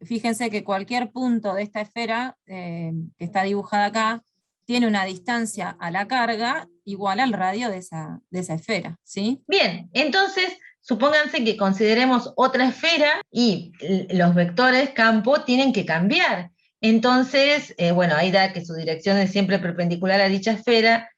H: fíjense que cualquier punto de esta esfera que está dibujada acá, tiene una distancia a la carga igual al radio de esa esfera, ¿sí?
A: Bien, entonces, supónganse que consideremos otra esfera y los vectores campo tienen que cambiar. Entonces, bueno, ahí da que su dirección es siempre perpendicular a dicha esfera.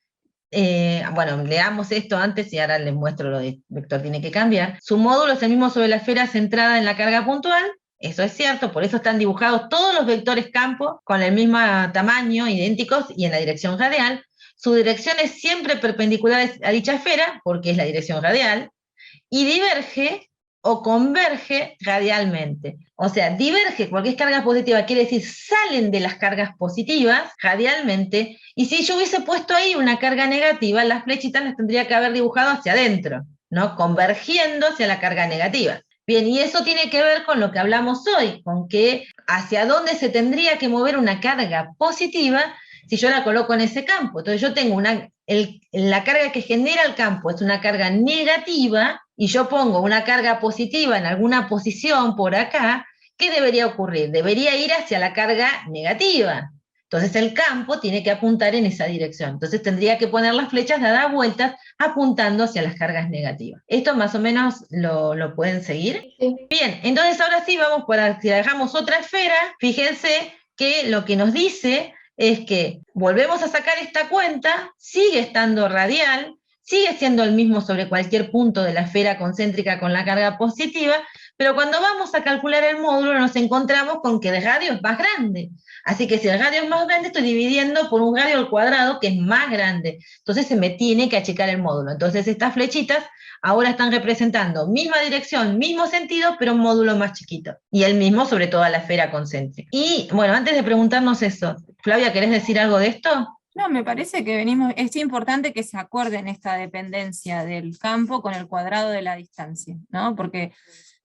A: Bueno, leamos esto antes y ahora les muestro lo de vector tiene que cambiar. Su módulo es el mismo sobre la esfera centrada en la carga puntual. Eso es cierto, por eso están dibujados todos los vectores campo con el mismo tamaño, idénticos y en la dirección radial. Su dirección es siempre perpendicular a dicha esfera, porque es la dirección radial, y diverge o converge radialmente. O sea, diverge porque es carga positiva, quiere decir salen de las cargas positivas radialmente, y si yo hubiese puesto ahí una carga negativa, las flechitas las tendría que haber dibujado hacia adentro, ¿no? Convergiendo hacia la carga negativa. Bien, y eso tiene que ver con lo que hablamos hoy, con que hacia dónde se tendría que mover una carga positiva si yo la coloco en ese campo. Entonces yo tengo la carga que genera el campo es una carga negativa, y yo pongo una carga positiva en alguna posición por acá, ¿qué debería ocurrir? Debería ir hacia la carga negativa. Entonces el campo tiene que apuntar en esa dirección. Entonces tendría que poner las flechas dadas vueltas apuntando hacia las cargas negativas. ¿Esto más o menos lo pueden seguir?
D: Sí.
A: Bien, entonces ahora sí vamos, si dejamos otra esfera, fíjense que lo que nos dice es que volvemos a sacar esta cuenta, sigue estando radial, sigue siendo el mismo sobre cualquier punto de la esfera concéntrica con la carga positiva, pero cuando vamos a calcular el módulo nos encontramos con que el radio es más grande. Así que si el radio es más grande, estoy dividiendo por un radio al cuadrado que es más grande. Entonces se me tiene que achicar el módulo. Entonces estas flechitas ahora están representando misma dirección, mismo sentido, pero un módulo más chiquito. Y el mismo sobre toda la esfera concéntrica. Y bueno, antes de preguntarnos eso, Flavia, ¿querés decir algo de esto?
H: No, me parece que es importante que se acuerden esta dependencia del campo con el cuadrado de la distancia, ¿no? Porque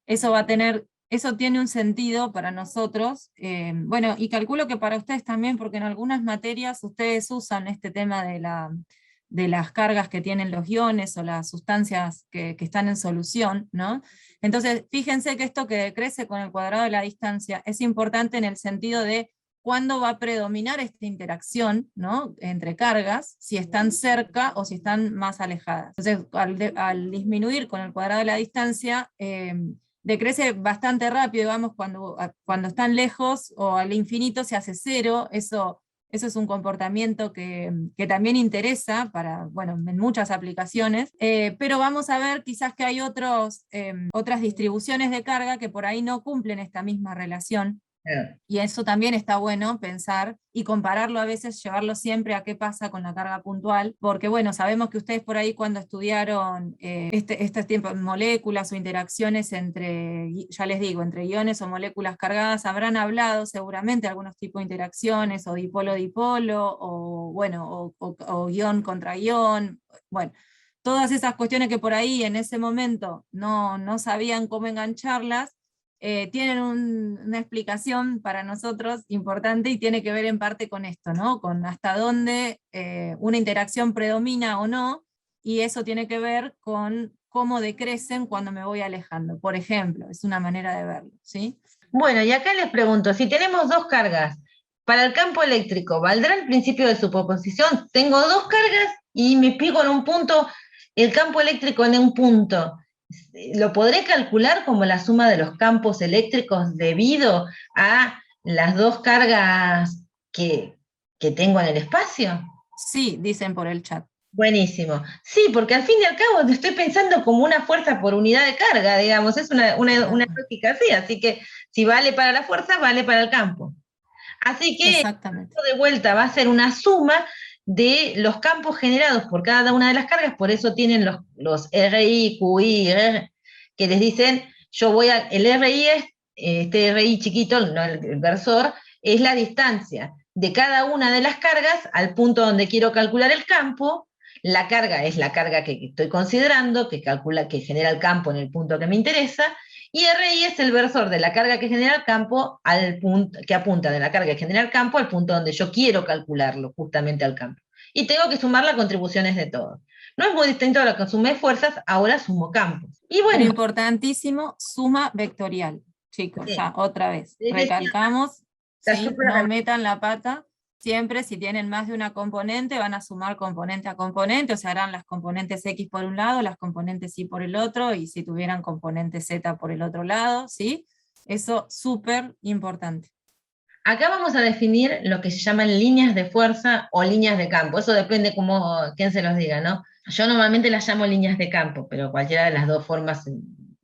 H: eso tiene un sentido para nosotros, bueno, y calculo que para ustedes también, porque en algunas materias ustedes usan este tema de las cargas que tienen los iones o las sustancias que están en solución, ¿no? Entonces, fíjense que esto que decrece con el cuadrado de la distancia es importante en el sentido de cuándo va a predominar esta interacción, ¿no? Entre cargas, si están cerca o si están más alejadas. Entonces, al disminuir con el cuadrado de la distancia, decrece bastante rápido, digamos, cuando están lejos o al infinito se hace cero. Eso es un comportamiento que también interesa en muchas aplicaciones, pero vamos a ver quizás que hay otras distribuciones de carga que por ahí no cumplen esta misma relación. Y eso también está bueno pensar y compararlo a veces, llevarlo siempre a qué pasa con la carga puntual, porque bueno, sabemos que ustedes por ahí cuando estudiaron este tipo de moléculas o interacciones ya les digo, entre iones o moléculas cargadas, habrán hablado seguramente de algunos tipos de interacciones, o dipolo-dipolo, o ion contra ion, bueno, todas esas cuestiones que por ahí en ese momento no sabían cómo engancharlas, tienen una explicación para nosotros importante y tiene que ver en parte con esto, ¿no? Con hasta dónde una interacción predomina o no, y eso tiene que ver con cómo decrecen cuando me voy alejando. Por ejemplo, es una manera de verlo, ¿sí?
A: Bueno, y acá les pregunto, si tenemos dos cargas, para el campo eléctrico, ¿valdrá el principio de superposición? Tengo dos cargas y me pico en un punto, el campo eléctrico en un punto. ¿Lo podré calcular como la suma de los campos eléctricos debido a las dos cargas que tengo en el espacio?
H: Sí, dicen por el chat.
A: Buenísimo. Sí, porque al fin y al cabo estoy pensando como una fuerza por unidad de carga, digamos, es una lógica así que si vale para la fuerza, vale para el campo. Así que
H: Exactamente.
A: de vuelta va a ser una suma de los campos generados por cada una de las cargas, por eso tienen los RI, QI, que les dicen, el RI es, este RI chiquito, no el versor, es la distancia de cada una de las cargas al punto donde quiero calcular el campo. La carga es la carga que estoy considerando, que genera el campo en el punto que me interesa, y RI es el versor de la carga que genera el campo al punto, que apunta de la carga que genera el campo al punto donde yo quiero calcularlo, justamente al campo. Y tengo que sumar las contribuciones de todos. No es muy distinto a lo que sumé fuerzas, ahora sumo campos. Y
H: Pero
A: bueno,
H: importantísimo, suma vectorial. Chicos,
A: Sí.
H: ya, otra vez.
A: Sí,
H: Recalcamos,
A: Está
H: ¿sí?
A: súper
H: No
A: bien.
H: metan la pata. Siempre si tienen más de una componente, van a sumar componente a componente, o sea, harán las componentes X por un lado, las componentes Y por el otro, y si tuvieran componente Z por el otro lado, ¿sí? Eso súper importante.
A: Acá vamos a definir lo que se llaman líneas de fuerza o líneas de campo. Eso depende quién se los diga, ¿no? Yo normalmente las llamo líneas de campo, pero cualquiera de las dos formas.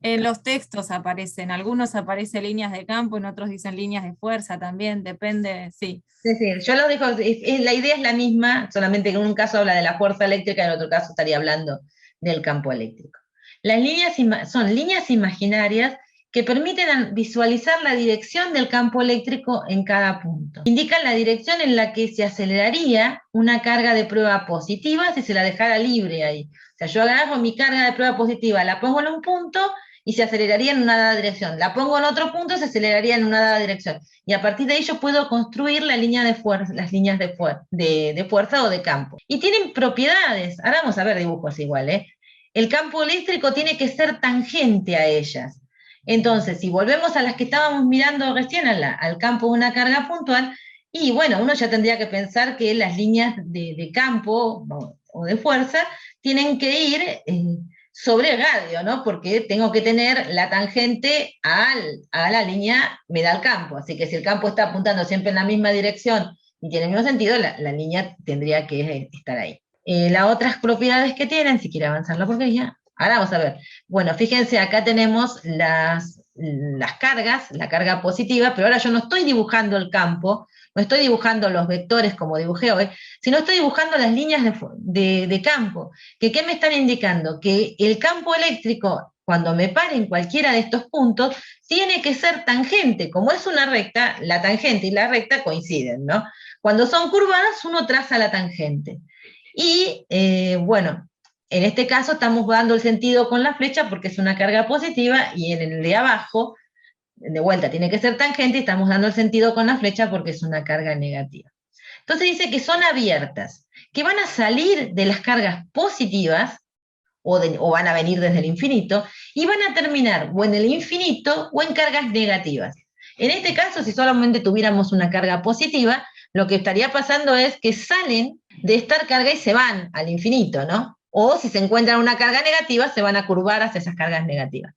H: En los textos aparecen, algunos aparecen líneas de campo, en otros dicen líneas de fuerza también, depende, sí.
A: Es decir, yo lo dejo, la idea es la misma, solamente que en un caso habla de la fuerza eléctrica y en otro caso estaría hablando del campo eléctrico. Las líneas son líneas imaginarias que permiten visualizar la dirección del campo eléctrico en cada punto. Indican la dirección en la que se aceleraría una carga de prueba positiva si se la dejara libre ahí. O sea, yo agarro mi carga de prueba positiva, la pongo en un punto y se aceleraría en una dada dirección. La pongo en otro punto, se aceleraría en una dada dirección. Y a partir de ahí yo puedo construir la línea de fuerza, las líneas de fuerza o de campo. Y tienen propiedades. Ahora vamos a ver dibujos igual, ¿eh? El campo eléctrico tiene que ser tangente a ellas. Entonces, si volvemos a las que estábamos mirando recién, al campo de una carga puntual, y bueno, uno ya tendría que pensar que las líneas de campo o de fuerza tienen que ir sobre el radio, ¿no? Porque tengo que tener la tangente a la línea, me da el campo. Así que si el campo está apuntando siempre en la misma dirección y tiene el mismo sentido, la línea tendría que estar ahí. Las otras propiedades que tienen, si quiere avanzar la porquería, ahora vamos a ver. Bueno, fíjense, acá tenemos las cargas, la carga positiva, pero ahora yo no estoy dibujando el campo, no estoy dibujando los vectores como dibujé hoy, sino estoy dibujando las líneas de campo. ¿Qué me están indicando? Que el campo eléctrico, cuando me pare en cualquiera de estos puntos, tiene que ser tangente. Como es una recta, la tangente y la recta coinciden, ¿no? Cuando son curvadas, uno traza la tangente. Y bueno, en este caso estamos dando el sentido con la flecha porque es una carga positiva y en el de abajo, de vuelta, tiene que ser tangente y estamos dando el sentido con la flecha porque es una carga negativa. Entonces dice que son abiertas, que van a salir de las cargas positivas o van a venir desde el infinito y van a terminar o en el infinito o en cargas negativas. En este caso, si solamente tuviéramos una carga positiva, lo que estaría pasando es que salen de esta carga y se van al infinito, ¿no? O si se encuentran una carga negativa, se van a curvar hacia esas cargas negativas.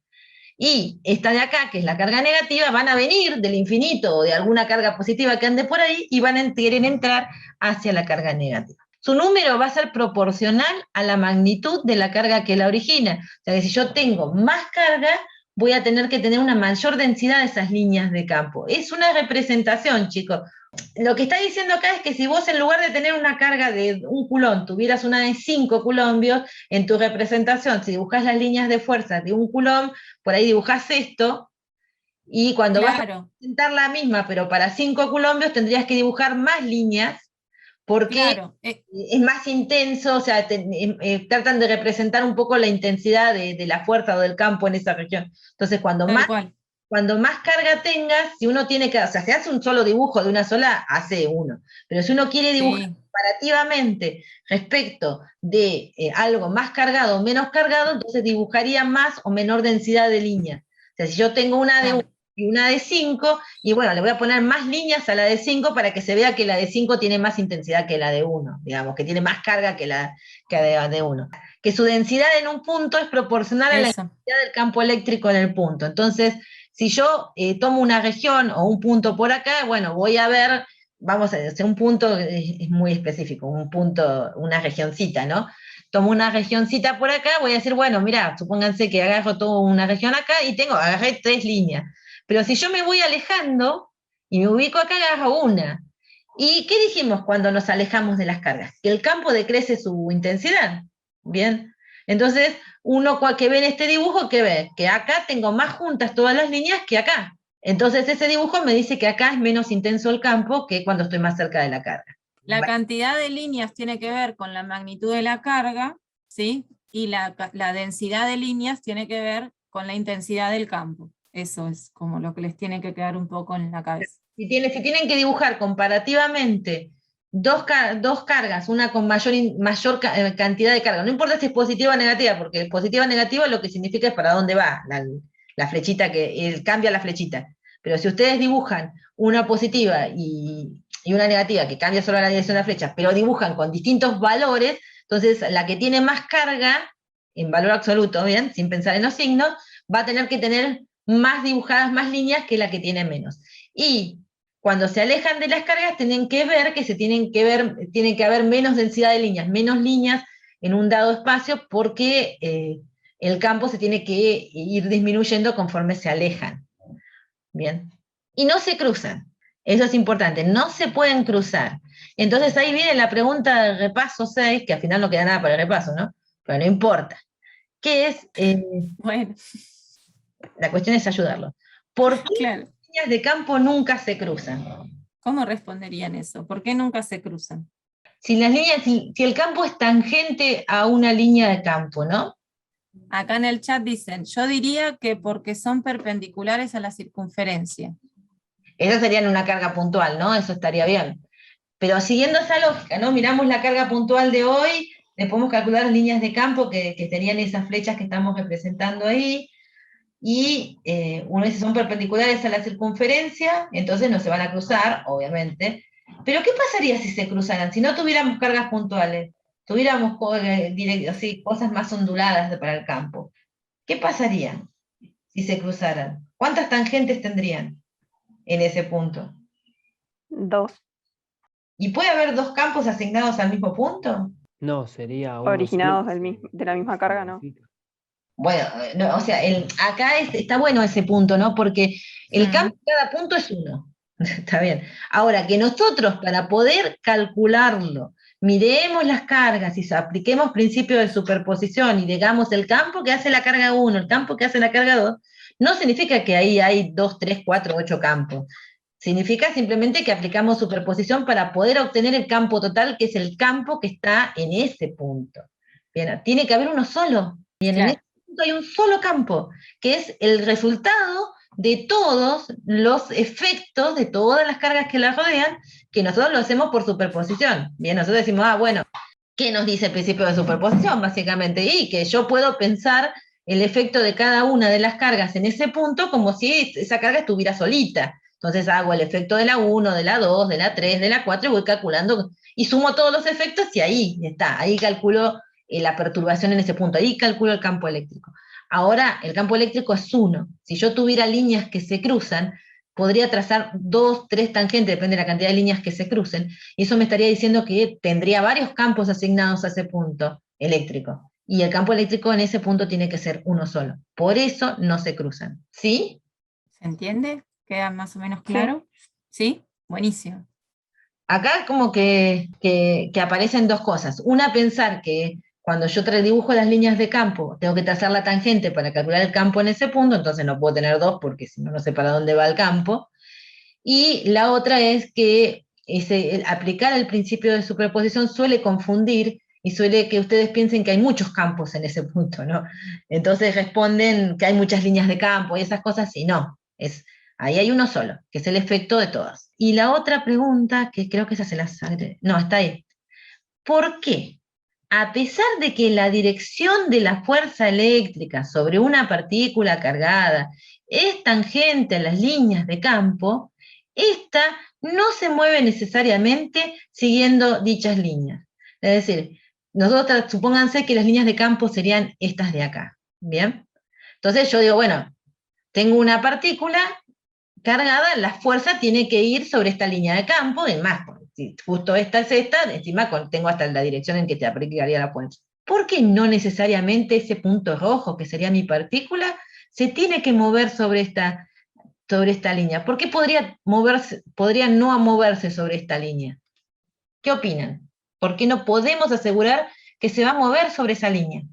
A: Y esta de acá, que es la carga negativa, van a venir del infinito o de alguna carga positiva que ande por ahí y van a querer entrar hacia la carga negativa. Su número va a ser proporcional a la magnitud de la carga que la origina. O sea que si yo tengo más carga, voy a tener que tener una mayor densidad de esas líneas de campo. Es una representación, chicos. Lo que está diciendo acá es que si vos en lugar de tener una carga de 1 coulomb, tuvieras una de 5 coulombios, en tu representación, si dibujás las líneas de fuerza de 1 coulomb, por ahí dibujás esto, y cuando vas a representar la misma, pero para 5 coulombios, tendrías que dibujar más líneas, porque es más intenso, o sea, tratan de representar un poco la intensidad de la fuerza o del campo en esa región. Entonces, cuando más cuando más carga tengas, si uno tiene que, o sea, si hace un solo dibujo de una sola, hace uno. Pero si uno quiere dibujar
H: Sí,
A: comparativamente respecto de algo más cargado o menos cargado, entonces dibujaría más o menor densidad de líneas. O sea, si yo tengo una de
H: claro.
A: 1 y una de 5, y bueno, le voy a poner más líneas a la de 5 para que se vea que la de 5 tiene más intensidad que la de 1, digamos, que tiene más carga que la de 1. Que su densidad en un punto es proporcional a la
H: Eso.
A: intensidad del campo eléctrico en el punto. Entonces, si yo tomo una región o un punto por acá, bueno, voy a ver, vamos a hacer un punto, es muy específico, un punto, una regioncita, ¿no? Tomo una regioncita por acá, voy a decir, bueno, mira, supónganse que agarro toda una región acá y agarré 3 líneas. Pero si yo me voy alejando y me ubico acá, agarro una. ¿Y qué dijimos cuando nos alejamos de las cargas? Que el campo decrece su intensidad. Bien. Entonces, uno que ve en este dibujo, ¿qué ve? Que acá tengo más juntas todas las líneas que acá. Entonces, ese dibujo me dice que acá es menos intenso el campo que cuando estoy más cerca de la carga.
H: La cantidad de líneas tiene que ver con la magnitud de la carga, ¿sí? Y la densidad de líneas tiene que ver con la intensidad del campo. Eso es como lo que les tiene que quedar un poco en la cabeza.
A: Si tienen que dibujar comparativamente dos cargas, una con mayor cantidad de carga, no importa si es positiva o negativa, porque positiva o negativa lo que significa es para dónde va la flechita, cambia la flechita. Pero si ustedes dibujan una positiva y una negativa, que cambia solo la dirección de la flecha, pero dibujan con distintos valores, entonces la que tiene más carga, en valor absoluto, bien, sin pensar en los signos, va a tener que tener más dibujadas, más líneas que la que tiene menos. Y cuando se alejan de las cargas, tienen que ver que tiene que haber menos densidad de líneas, menos líneas en un dado espacio, porque el campo se tiene que ir disminuyendo conforme se alejan. Bien. Y no se cruzan. Eso es importante, no se pueden cruzar. Entonces ahí viene la pregunta del repaso 6, que al final no queda nada para el repaso, ¿no? Pero no importa. ¿Qué es?
H: Bueno,
A: La cuestión es ayudarlo. ¿Por qué
H: claro.
A: las líneas de campo nunca se cruzan?
H: ¿Cómo responderían eso? ¿Por qué nunca se cruzan?
A: Si el campo es tangente a una línea de campo, ¿no?
H: Acá en el chat dicen, yo diría que porque son perpendiculares a la circunferencia.
A: Esa sería una carga puntual, ¿no? Eso estaría bien. Pero siguiendo esa lógica, ¿no? Miramos la carga puntual de hoy, le podemos calcular las líneas de campo que serían esas flechas que estamos representando ahí, y uno dice son perpendiculares a la circunferencia, entonces no se van a cruzar, obviamente. Pero ¿qué pasaría si se cruzaran? Si no tuviéramos cargas puntuales, tuviéramos cosas más onduladas para el campo. ¿Qué pasaría si se cruzaran? ¿Cuántas tangentes tendrían en ese punto?
F: 2.
A: ¿Y puede haber dos campos asignados al mismo punto?
C: No, sería uno
F: Originados
C: solo.
F: de la misma carga, ¿no?
A: Bueno, no, o sea, acá está bueno ese punto, ¿no? Porque el campo de cada punto es uno. Está bien. Ahora, que nosotros, para poder calcularlo, miremos las cargas y apliquemos principio de superposición y digamos el campo que hace la carga 1, el campo que hace la carga 2, no significa que ahí hay 2, 3, 4, 8 campos. Significa simplemente que aplicamos superposición para poder obtener el campo total, que es el campo que está en ese punto. Bien, tiene que haber uno solo. Bien,
H: Claro.
A: en ese punto hay un solo campo, que es el resultado de todos los efectos, de todas las cargas que la rodean, que nosotros lo hacemos por superposición. Bien, nosotros decimos, bueno, ¿qué nos dice el principio de superposición, básicamente? Y que yo puedo pensar el efecto de cada una de las cargas en ese punto como si esa carga estuviera solita. Entonces hago el efecto de la 1, de la 2, de la 3, de la 4, y voy calculando, y sumo todos los efectos, y ahí está, ahí calculo la perturbación en ese punto, ahí calculo el campo eléctrico. Ahora, el campo eléctrico es 1. Si yo tuviera líneas que se cruzan, podría trazar 2, 3 tangentes, depende de la cantidad de líneas que se crucen, y eso me estaría diciendo que tendría varios campos asignados a ese punto eléctrico. Y el campo eléctrico en ese punto tiene que ser uno solo. Por eso no se cruzan. ¿Sí?
H: ¿Se entiende? ¿Queda más o menos claro? ¿Sí? Buenísimo.
A: Acá como que aparecen dos cosas. Una, pensar que cuando yo dibujo las líneas de campo, tengo que trazar la tangente para calcular el campo en ese punto, entonces no puedo tener dos porque si no, no sé para dónde va el campo. Y la otra es que aplicar el principio de superposición suele confundir y suele que ustedes piensen que hay muchos campos en ese punto, ¿no? Entonces responden que hay muchas líneas de campo y esas cosas, y no. Ahí hay uno solo, que es el efecto de todas. Y la otra pregunta, que creo que esa se la sangre. No, está ahí. ¿Por qué? A pesar de que la dirección de la fuerza eléctrica sobre una partícula cargada es tangente a las líneas de campo, esta no se mueve necesariamente siguiendo dichas líneas. Es decir, nosotros supónganse que las líneas de campo serían estas de acá, ¿bien? Entonces yo digo, bueno, tengo una partícula cargada, la fuerza tiene que ir sobre esta línea de campo, y más, si justo esta es esta, encima tengo hasta la dirección en que te aplicaría la fuerza. ¿Por qué no necesariamente ese punto rojo, que sería mi partícula, se tiene que mover sobre esta línea? ¿Por qué podría no moverse sobre esta línea? ¿Qué opinan? ¿Por qué no podemos asegurar que se va a mover sobre esa línea?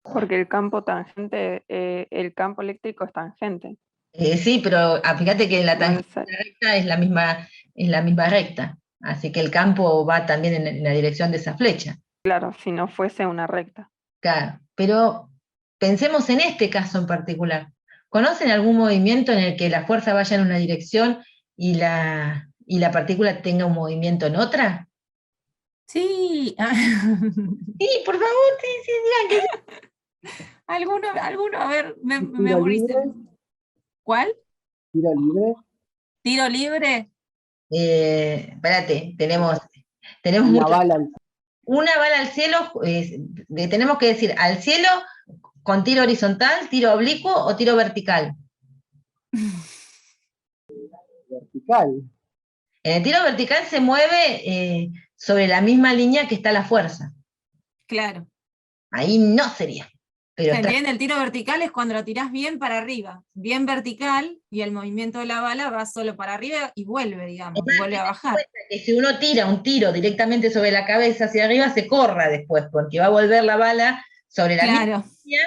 F: Porque el campo tangente, el campo eléctrico es tangente.
A: Sí, pero fíjate que la
F: No
A: tangente
F: neces-
A: recta es la misma recta, así que el campo va también en la dirección de esa flecha.
F: Claro, si no fuese una recta.
A: Claro, pero pensemos en este caso en particular. ¿Conocen algún movimiento en el que la fuerza vaya en una dirección y la partícula tenga un movimiento en otra?
H: Sí.
A: Sí, por favor, sí, digan que sí.
H: Alguno, a ver,
G: ¿Tiro
H: memoricen.
G: libre?
H: ¿Cuál?
G: ¿Tiro libre?
H: ¿Tiro libre?
A: Espérate, tenemos
G: Una
A: muchos.
G: bala.
A: Una bala al cielo, tenemos que decir al cielo con tiro horizontal, tiro oblicuo o tiro vertical.
G: Vertical.
A: En el tiro vertical se mueve sobre la misma línea que está la fuerza.
H: Claro.
A: Ahí no sería. Pero
H: ¿Se
A: está,
H: entiende? El tiro vertical es cuando lo tirás bien para arriba, bien vertical, y el movimiento de la bala va solo para arriba y vuelve, digamos, y vuelve a bajar.
A: que si uno tira un tiro directamente sobre la cabeza hacia arriba, se corra después, porque va a volver la bala sobre la misma
H: Claro.
A: línea,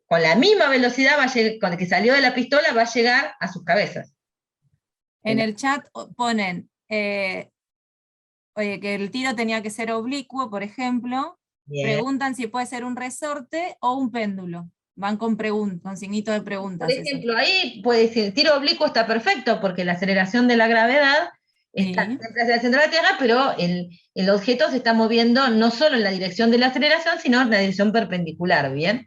A: con la misma velocidad con la que salió de la pistola, va a llegar a sus cabezas.
H: En el chat ponen que el tiro tenía que ser oblicuo, por ejemplo.
A: Bien.
H: Preguntan si puede ser un resorte o un péndulo. Van con signito de preguntas.
A: Por ejemplo, ahí puede decir, el tiro oblicuo está perfecto porque la aceleración de la gravedad está en la centro de la Tierra, pero el objeto se está moviendo no solo en la dirección de la aceleración, sino en la dirección perpendicular, ¿bien?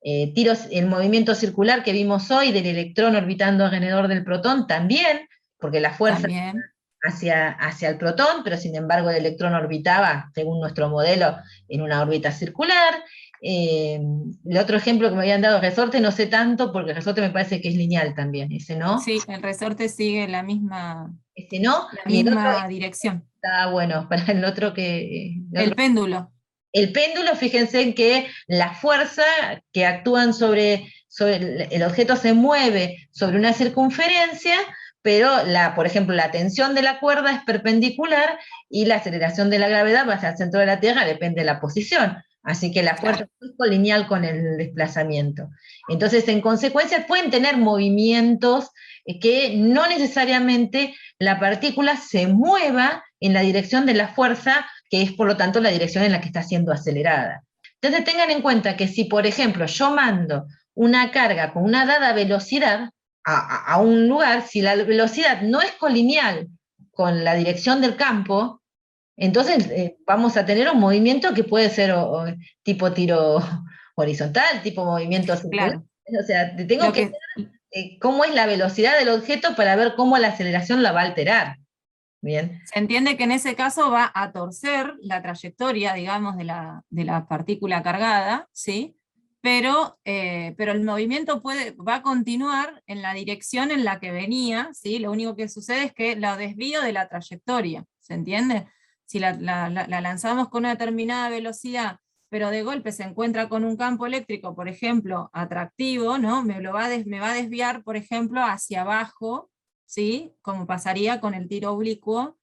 A: El movimiento circular que vimos hoy del electrón orbitando alrededor del protón también, porque la fuerza
H: También.
A: hacia el protón, pero sin embargo el electrón orbitaba, según nuestro modelo, en una órbita circular. El otro ejemplo que me habían dado, resorte, no sé tanto, porque el resorte me parece que es lineal también, ese no.
H: Sí, el resorte sigue la misma,
A: Ese no,
H: la
A: y el
H: misma
A: otro
H: dirección.
A: está bueno, para el otro que...
H: El péndulo.
A: El péndulo, fíjense en que la fuerza que actúan sobre el objeto se mueve sobre una circunferencia, pero por ejemplo, la tensión de la cuerda es perpendicular y la aceleración de la gravedad va hacia el centro de la Tierra, depende de la posición. Así que la fuerza es colineal con el desplazamiento. Entonces, en consecuencia, pueden tener movimientos que no necesariamente la partícula se mueva en la dirección de la fuerza, que es por lo tanto la dirección en la que está siendo acelerada. Entonces tengan en cuenta que si, por ejemplo, yo mando una carga con una dada velocidad a un lugar, si la velocidad no es colineal con la dirección del campo, entonces vamos a tener un movimiento que puede ser tipo tiro horizontal, tipo movimiento circular.
H: Claro.
A: O sea, tengo que ver cómo es la velocidad del objeto para ver cómo la aceleración la va a alterar. Bien.
H: Se entiende que en ese caso va a torcer la trayectoria, digamos, de la partícula cargada, ¿sí? Pero el movimiento va a continuar en la dirección en la que venía, ¿sí? Lo único que sucede es que la desvío de la trayectoria, ¿se entiende? Si la lanzamos con una determinada velocidad, pero de golpe se encuentra con un campo eléctrico, por ejemplo, atractivo, ¿no? Me va a desviar, por ejemplo, hacia abajo, ¿sí? Como pasaría con el tiro oblicuo,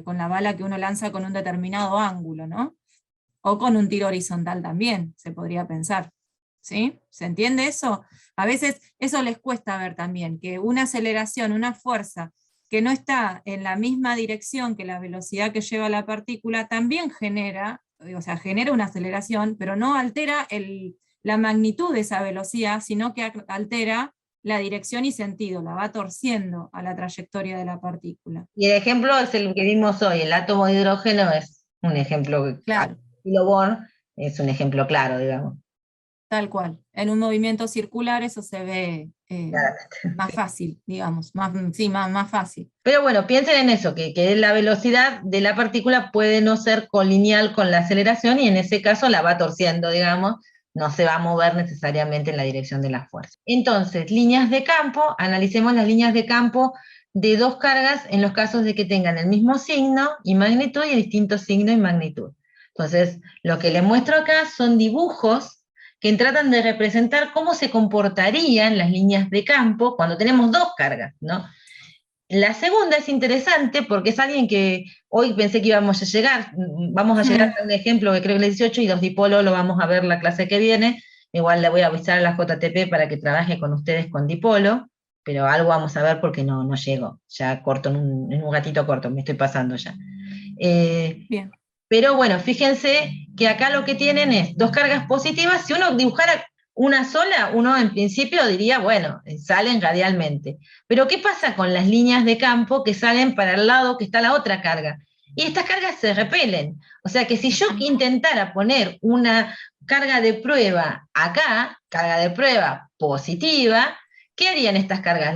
H: con la bala que uno lanza con un determinado ángulo, ¿no? O con un tiro horizontal también, se podría pensar. ¿Sí? ¿Se entiende eso? A veces eso les cuesta ver también, que una aceleración, una fuerza que no está en la misma dirección que la velocidad que lleva la partícula, también genera una aceleración, pero no altera la magnitud de esa velocidad, sino que altera la dirección y sentido, la va torciendo a la trayectoria de la partícula.
A: Y el ejemplo es el que vimos hoy, el átomo de hidrógeno es un ejemplo,
H: Claro.
A: Bohr es un ejemplo claro, digamos.
H: Tal cual. En un movimiento circular eso se ve más fácil, digamos, más fácil.
A: Pero bueno, piensen en eso, que la velocidad de la partícula puede no ser colineal con la aceleración, y en ese caso la va torciendo, digamos, no se va a mover necesariamente en la dirección de la fuerza. Entonces, líneas de campo, analicemos las líneas de campo de dos cargas en los casos de que tengan el mismo signo y magnitud y distinto signo y magnitud. Entonces, lo que les muestro acá son dibujos que tratan de representar cómo se comportarían las líneas de campo cuando tenemos dos cargas, ¿no? La segunda es interesante porque es alguien que hoy pensé que íbamos a llegar a un ejemplo que creo que es el 18, y los dipolos lo vamos a ver la clase que viene. Igual le voy a avisar a la JTP para que trabaje con ustedes con dipolo, pero algo vamos a ver porque no llego, ya corto en un ratito corto, me estoy pasando ya.
H: Bien.
A: Pero bueno, fíjense que acá lo que tienen es dos cargas positivas. Si uno dibujara una sola, uno en principio diría, bueno, salen radialmente. Pero ¿qué pasa con las líneas de campo que salen para el lado que está la otra carga? Y estas cargas se repelen. O sea que si yo intentara poner una carga de prueba acá, carga de prueba positiva, ¿qué harían estas cargas?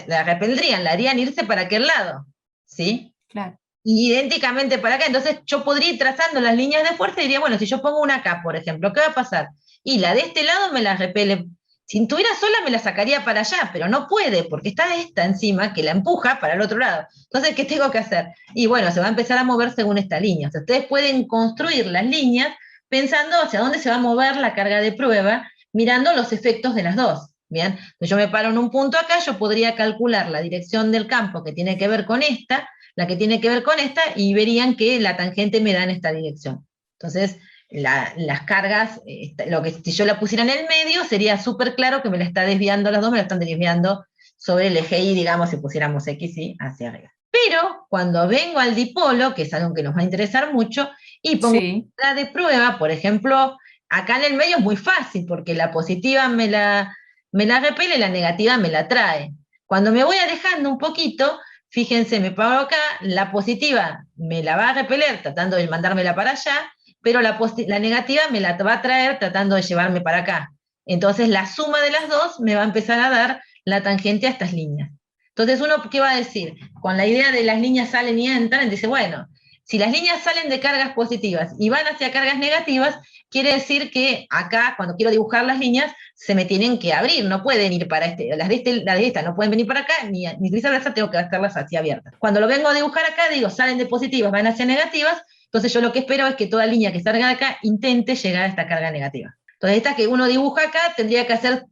A: La repeldrían, la harían irse para aquel lado, ¿sí?
H: Claro.
A: Y idénticamente para acá. Entonces yo podría ir trazando las líneas de fuerza y diría, bueno, si yo pongo una acá, por ejemplo, ¿qué va a pasar? Y la de este lado me la repele. Si tuviera sola me la sacaría para allá, pero no puede, porque está esta encima que la empuja para el otro lado. Entonces, ¿qué tengo que hacer? Y bueno, se va a empezar a mover según esta línea. O sea, ustedes pueden construir las líneas pensando hacia dónde se va a mover la carga de prueba, mirando los efectos de las dos. Bien, entonces yo me paro en un punto acá, yo podría calcular la dirección del campo que tiene que ver con esta, la que tiene que ver con esta, y verían que la tangente me da en esta dirección. Entonces, las cargas, lo que si yo la pusiera en el medio, sería súper claro que me la está desviando, las dos me la están desviando sobre el eje Y, digamos, si pusiéramos X, Y hacia arriba. Pero cuando vengo al dipolo, que es algo que nos va a interesar mucho, y pongo la de prueba, por ejemplo, acá en el medio es muy fácil, porque la positiva me la repele, la negativa me la trae. Cuando me voy alejando un poquito, fíjense, me paro acá, la positiva me la va a repeler tratando de mandármela para allá, pero la negativa me la va a traer tratando de llevarme para acá. Entonces la suma de las dos me va a empezar a dar la tangente a estas líneas. Entonces uno, ¿qué va a decir? Con la idea de las líneas salen y entran, dice, bueno, si las líneas salen de cargas positivas y van hacia cargas negativas, quiere decir que acá, cuando quiero dibujar las líneas, se me tienen que abrir, no pueden ir para las de esta no pueden venir para acá, ni viceversa, tengo que hacerlas así abiertas. Cuando lo vengo a dibujar acá, digo, salen de positivas, van hacia negativas, entonces yo lo que espero es que toda línea que salga de acá intente llegar a esta carga negativa. Entonces esta que uno dibuja acá tendría que hacer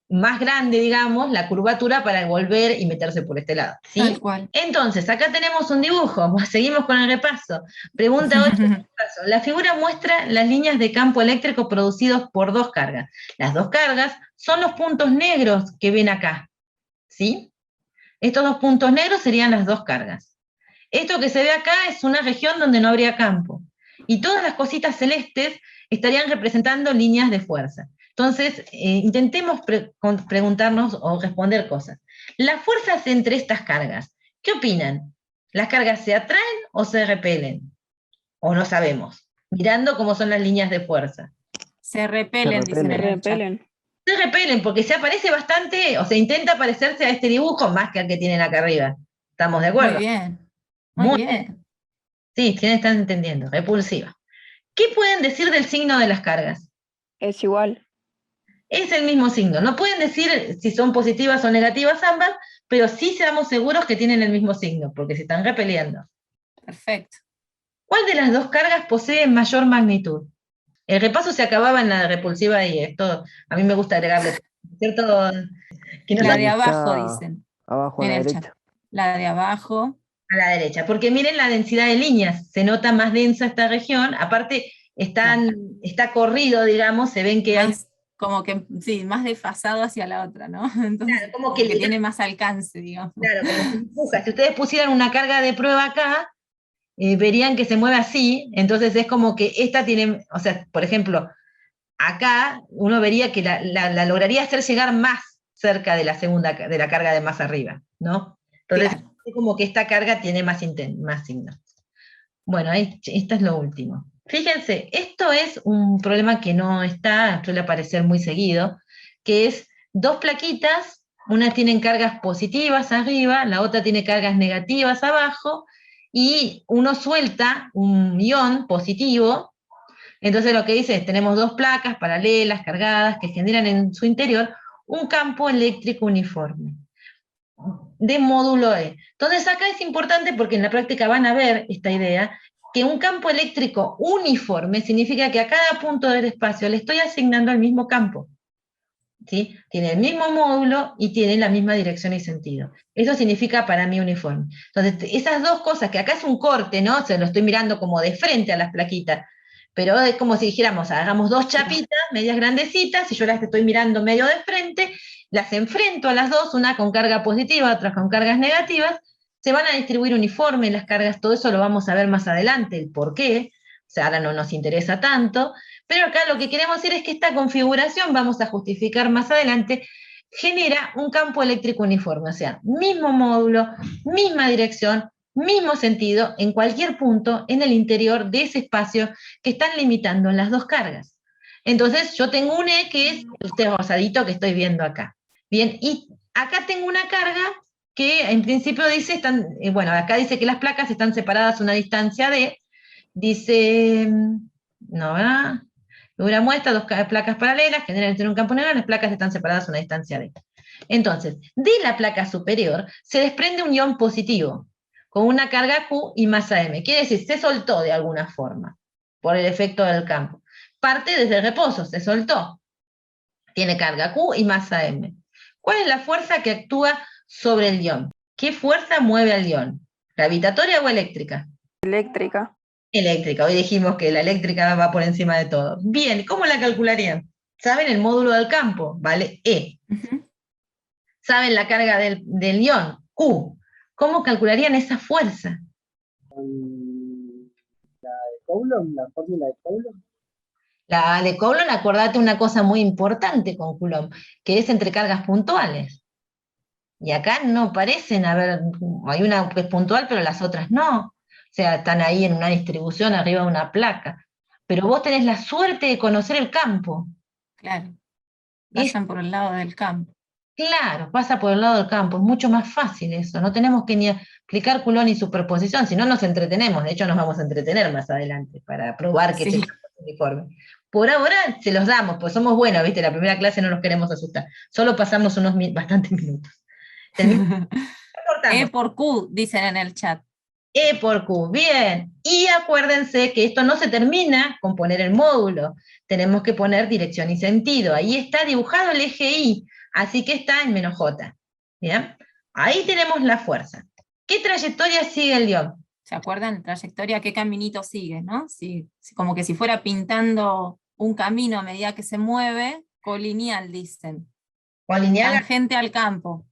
A: más grande, digamos, la curvatura para volver y meterse por este lado, ¿sí?
H: Tal cual.
A: Entonces, acá tenemos un dibujo, seguimos con el repaso. Pregunta 8, repaso. La figura muestra las líneas de campo eléctrico producidos por dos cargas. Las dos cargas son los puntos negros que ven acá, ¿sí? Estos dos puntos negros serían las dos cargas. Esto que se ve acá es una región donde no habría campo. Y todas las cositas celestes estarían representando líneas de fuerza. Entonces, intentemos preguntarnos o responder cosas. Las fuerzas entre estas cargas, ¿qué opinan? ¿Las cargas se atraen o se repelen? ¿O no sabemos? Mirando cómo son las líneas de fuerza.
H: Se repelen, dicen en el chat.
A: Se repelen porque se aparece bastante, o se intenta parecerse a este dibujo más que al que tienen acá arriba. ¿Estamos de acuerdo?
H: Muy bien. Muy bien.
A: Sí, están entendiendo, repulsiva. ¿Qué pueden decir del signo de las cargas?
F: Es igual.
A: Es el mismo signo. No pueden decir si son positivas o negativas ambas, pero sí seamos seguros que tienen el mismo signo, porque se están repeliendo.
H: Perfecto.
A: ¿Cuál de las dos cargas posee mayor magnitud? El repaso se acababa en la repulsiva y esto, a mí me gusta agregarle, ¿cierto? Que no
H: La
A: sabe-
H: de abajo, dicen.
C: Abajo a
H: En
C: la
H: el
C: derecha.
H: chat. La de abajo.
A: A la derecha, porque miren la densidad de líneas, se nota más densa esta región, aparte está corrido, digamos, se ven que hay...
H: Más, como que, sí, más desfasado hacia la otra, ¿no? Entonces,
A: Claro, como
H: como
A: que
H: que tiene más alcance, digamos.
A: Claro, como que empuja. Si ustedes pusieran una carga de prueba acá, verían que se mueve así, entonces es como que esta tiene, o sea, por ejemplo, acá uno vería que la lograría hacer llegar más, cerca de de la carga de más arriba, ¿no? Entonces,
H: Claro.
A: es como que esta carga tiene más signos. Bueno, esto es lo último. Fíjense, esto es un problema que no suele aparecer muy seguido, que es dos plaquitas, una tiene cargas positivas arriba, la otra tiene cargas negativas abajo, y uno suelta un ion positivo. Entonces lo que dice es, tenemos dos placas paralelas, cargadas, que generan en su interior un campo eléctrico uniforme de módulo E. Entonces acá es importante porque en la práctica van a ver esta idea, que un campo eléctrico uniforme significa que a cada punto del espacio le estoy asignando el mismo campo. ¿Sí? Tiene el mismo módulo y tiene la misma dirección y sentido. Eso significa para mí uniforme. Entonces, esas dos cosas, que acá es un corte, ¿no? Se lo estoy mirando como de frente a las plaquitas, pero es como si dijéramos, hagamos dos chapitas, medias grandecitas, y yo las estoy mirando medio de frente, las enfrento a las dos, una con carga positiva, otra con cargas negativas, se van a distribuir uniforme las cargas, todo eso lo vamos a ver más adelante, el por qué, o sea, ahora no nos interesa tanto, pero acá lo que queremos decir es que esta configuración, vamos a justificar más adelante, genera un campo eléctrico uniforme, o sea, mismo módulo, misma dirección, mismo sentido, en cualquier punto en el interior de ese espacio que están limitando las dos cargas. Entonces yo tengo un E que es este rosadito que estoy viendo acá. Bien, y acá tengo una carga que en principio dice, bueno, acá dice que las placas están separadas a una distancia de, dice, no, ¿verdad? Una muestra, dos placas paralelas, generan un campo negro, las placas están separadas a una distancia de. Entonces, de la placa superior se desprende un ion positivo, con una carga Q y masa M. Quiere decir, se soltó de alguna forma, por el efecto del campo. Parte desde el reposo, se soltó. Tiene carga Q y masa M. ¿Cuál es la fuerza que actúa sobre el ion? ¿Qué fuerza mueve al ion? ¿Gravitatoria o eléctrica?
F: Eléctrica.
A: Eléctrica. Hoy dijimos que la eléctrica va por encima de todo. Bien, ¿cómo la calcularían? ¿Saben el módulo del campo? Vale E. ¿Saben la carga del ion? Q. ¿Cómo calcularían esa fuerza?
G: Coulomb, la fórmula de Coulomb.
A: La de Coulomb, acordate una cosa muy importante con Coulomb, que es entre cargas puntuales. Y acá no parecen haber, hay una que es puntual, pero las otras no. O sea, están ahí en una distribución arriba de una placa. Pero vos tenés la suerte de conocer el campo.
H: Claro. Pasan por el lado del campo.
A: Claro, pasa por el lado del campo, es mucho más fácil eso, no tenemos que ni explicar Coulomb ni superposición, si no nos entretenemos, de hecho nos vamos a entretener más adelante para probar que
H: Sí.
A: ese campo es uniforme. Por ahora se los damos, pues somos buenos, ¿viste? La primera clase no nos queremos asustar, solo pasamos unos bastantes minutos.
H: E por Q, dicen en el chat.
A: E por Q, bien. Y acuérdense que esto no se termina con poner el módulo, tenemos que poner dirección y sentido. Ahí está dibujado el eje Y, así que está en menos J. ¿Bien? Ahí tenemos la fuerza. ¿Qué trayectoria sigue el ion?
H: ¿Se acuerdan? Trayectoria, ¿qué caminito sigue? ¿No? Como que si fuera pintando un camino a medida que se mueve, colineal, dicen.
A: Colineal.
H: Tangente al campo.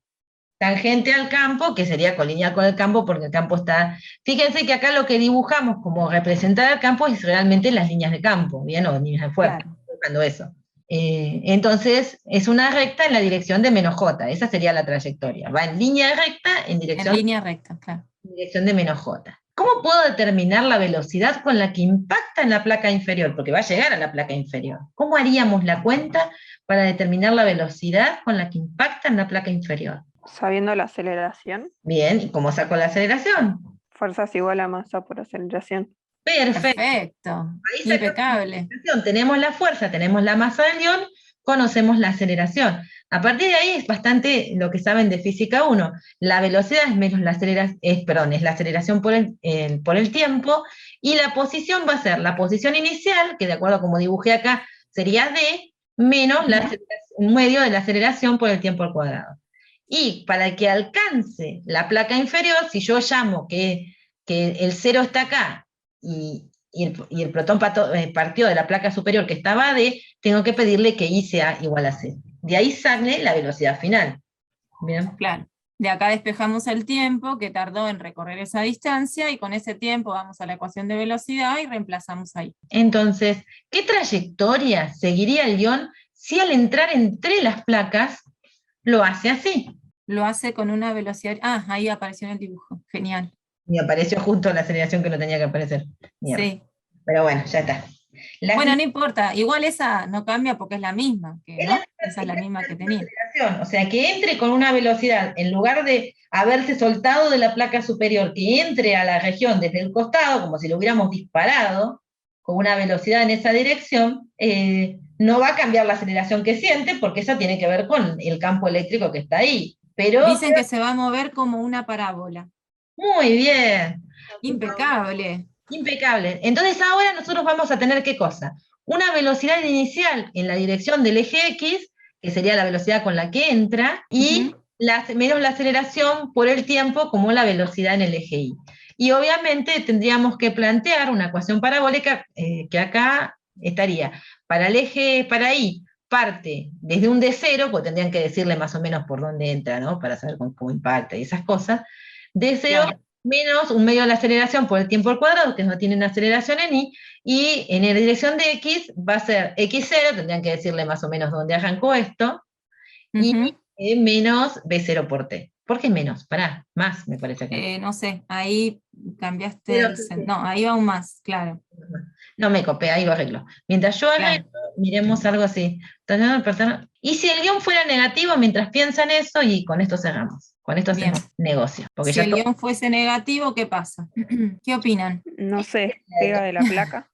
A: Tangente al campo, que sería colineal con el campo, porque el campo está... Fíjense que acá lo que dibujamos como representar el campo es realmente las líneas de campo, ¿bien? O líneas de fuerza,
H: Claro.
A: buscando eso. Entonces, es una recta en la dirección de menos J, esa sería la trayectoria. Va en línea recta en
H: En línea recta, claro.
A: dirección de menos J. ¿Cómo puedo determinar la velocidad con la que impacta en la placa inferior? Porque va a llegar a la placa inferior. ¿Cómo haríamos la cuenta para determinar la velocidad con la que impacta en la placa inferior?
F: Sabiendo la aceleración,
A: Bien, ¿y cómo saco la aceleración?
F: fuerza es igual a masa por aceleración.
A: Perfecto.
H: Perfecto.
A: Ahí sacamos
H: Impecable.
A: la aceleración. Tenemos la fuerza, tenemos la masa del ion, conocemos la aceleración. A partir de ahí es bastante lo que saben de física 1. La velocidad es menos la aceleración, es la aceleración por el tiempo, y la posición va a ser la posición inicial, que de acuerdo a como dibujé acá, sería d, menos un medio de la aceleración por el tiempo al cuadrado. Y para que alcance la placa inferior, si yo llamo que el 0 está acá, y el protón partió de la placa superior que estaba a D, tengo que pedirle que I sea igual a C. De ahí sale la velocidad final. ¿Bien?
H: Claro. De acá despejamos el tiempo que tardó en recorrer esa distancia, y con ese tiempo vamos a la ecuación de velocidad y reemplazamos ahí.
A: Entonces, ¿qué trayectoria seguiría el ion si al entrar entre las placas lo hace así.
H: Lo hace con una velocidad. Ah, ahí apareció en el dibujo. Genial.
A: Y apareció justo la aceleración que no tenía que aparecer. Mierda.
H: Sí.
A: Pero bueno, ya está.
H: Bueno, no importa. Igual esa no cambia porque es la misma,
A: Es
H: ¿no?
A: la
H: Esa es la misma que tenía.
A: aceleración, o sea, que entre con una velocidad, en lugar de haberse soltado de la placa superior, que entre a la región desde el costado, como si lo hubiéramos disparado, con una velocidad en esa dirección, no va a cambiar la aceleración que siente, porque esa tiene que ver con el campo eléctrico que está ahí. Pero
H: Dicen que se va a mover como una parábola.
A: muy bien.
H: Impecable.
A: Impecable. Entonces ahora nosotros vamos a tener ¿qué cosa? Una velocidad inicial en la dirección del eje X, que sería la velocidad con la que entra, y menos la aceleración por el tiempo como la velocidad en el eje Y. Y obviamente tendríamos que plantear una ecuación parabólica que acá estaría. Para el eje, para Y, parte desde un D0, pues tendrían que decirle más o menos por dónde entra, ¿no? Para saber cómo impacta y esas cosas. D0
H: Claro.
A: menos un medio de la aceleración por el tiempo al cuadrado, que no tienen aceleración en y en la dirección de X va a ser X0, tendrían que decirle más o menos dónde arrancó esto, y menos B0 por T. ¿Por qué menos? Pará, más me parece que.
H: No sé, ahí cambiaste
A: Pero,
H: No, ahí va un más, claro.
A: No me copé, ahí lo arreglo. Mientras yo arreglo, miremos algo así. Y si el guión fuera negativo mientras piensan eso, y con esto cerramos. Con esto
H: Bien.
A: hacemos negocio. Porque
H: Si
A: ya
H: el guión fuese negativo, ¿qué pasa? ¿Qué opinan?
F: No se despega de la placa.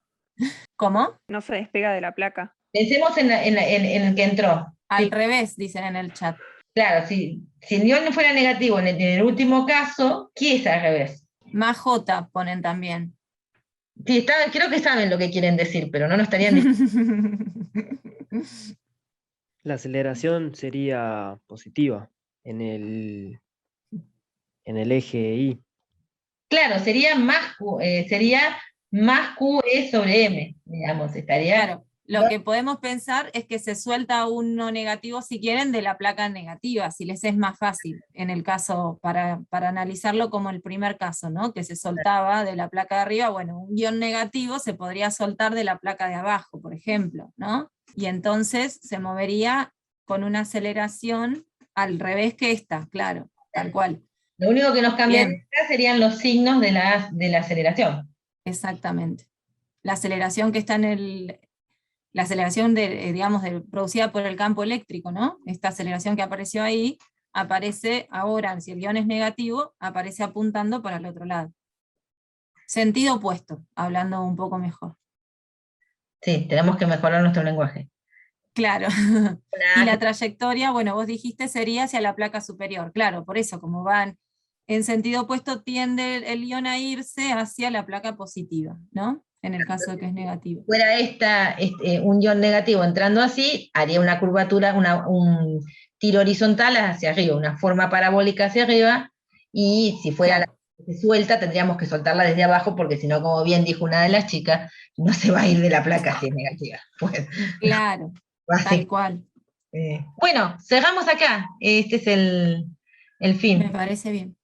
H: ¿Cómo?
F: No se despega de la placa.
A: pensemos en el que entró.
H: Al
A: Sí.
H: revés, dicen en el chat.
A: Claro, si el guión no fuera negativo en el último caso, ¿qué es al revés?
H: Más J ponen también.
A: Sí, creo que saben lo que quieren decir, pero no nos estarían diciendo.
I: La aceleración sería positiva en el eje Y.
A: Claro, sería más QE sobre M, digamos, estaría.
H: Claro, lo que podemos pensar es que se suelta uno negativo, si quieren, de la placa negativa, si les es más fácil, en el caso, para analizarlo como el primer caso, ¿no? Que se soltaba de la placa de arriba, bueno, un guión negativo se podría soltar de la placa de abajo, por ejemplo, ¿no? Y entonces se movería con una aceleración al revés que esta, claro, tal cual.
A: Lo único que nos cambiaría
H: Bien.
A: acá serían los signos de la aceleración.
H: Exactamente. La aceleración que está la aceleración producida por el campo eléctrico, ¿no? Esta aceleración que apareció ahí, aparece ahora, si el guión es negativo, aparece apuntando para el otro lado. Sentido opuesto, hablando un poco mejor.
A: Sí, tenemos que mejorar nuestro lenguaje.
H: Claro. Y la trayectoria, bueno, vos dijiste sería hacia la placa superior. Claro, por eso, como van en sentido opuesto, tiende el ion a irse hacia la placa positiva, ¿no? En el caso de que es negativo.
A: Si fuera un ion negativo entrando así, haría una curvatura, un tiro horizontal hacia arriba, una forma parabólica hacia arriba, y si fuera la que se suelta, tendríamos que soltarla desde abajo, porque si no, como bien dijo una de las chicas, no se va a ir de la placa si es negativa. Pues,
H: claro, tal cual.
A: Bueno, cerramos acá. Este es el fin.
H: Me parece bien.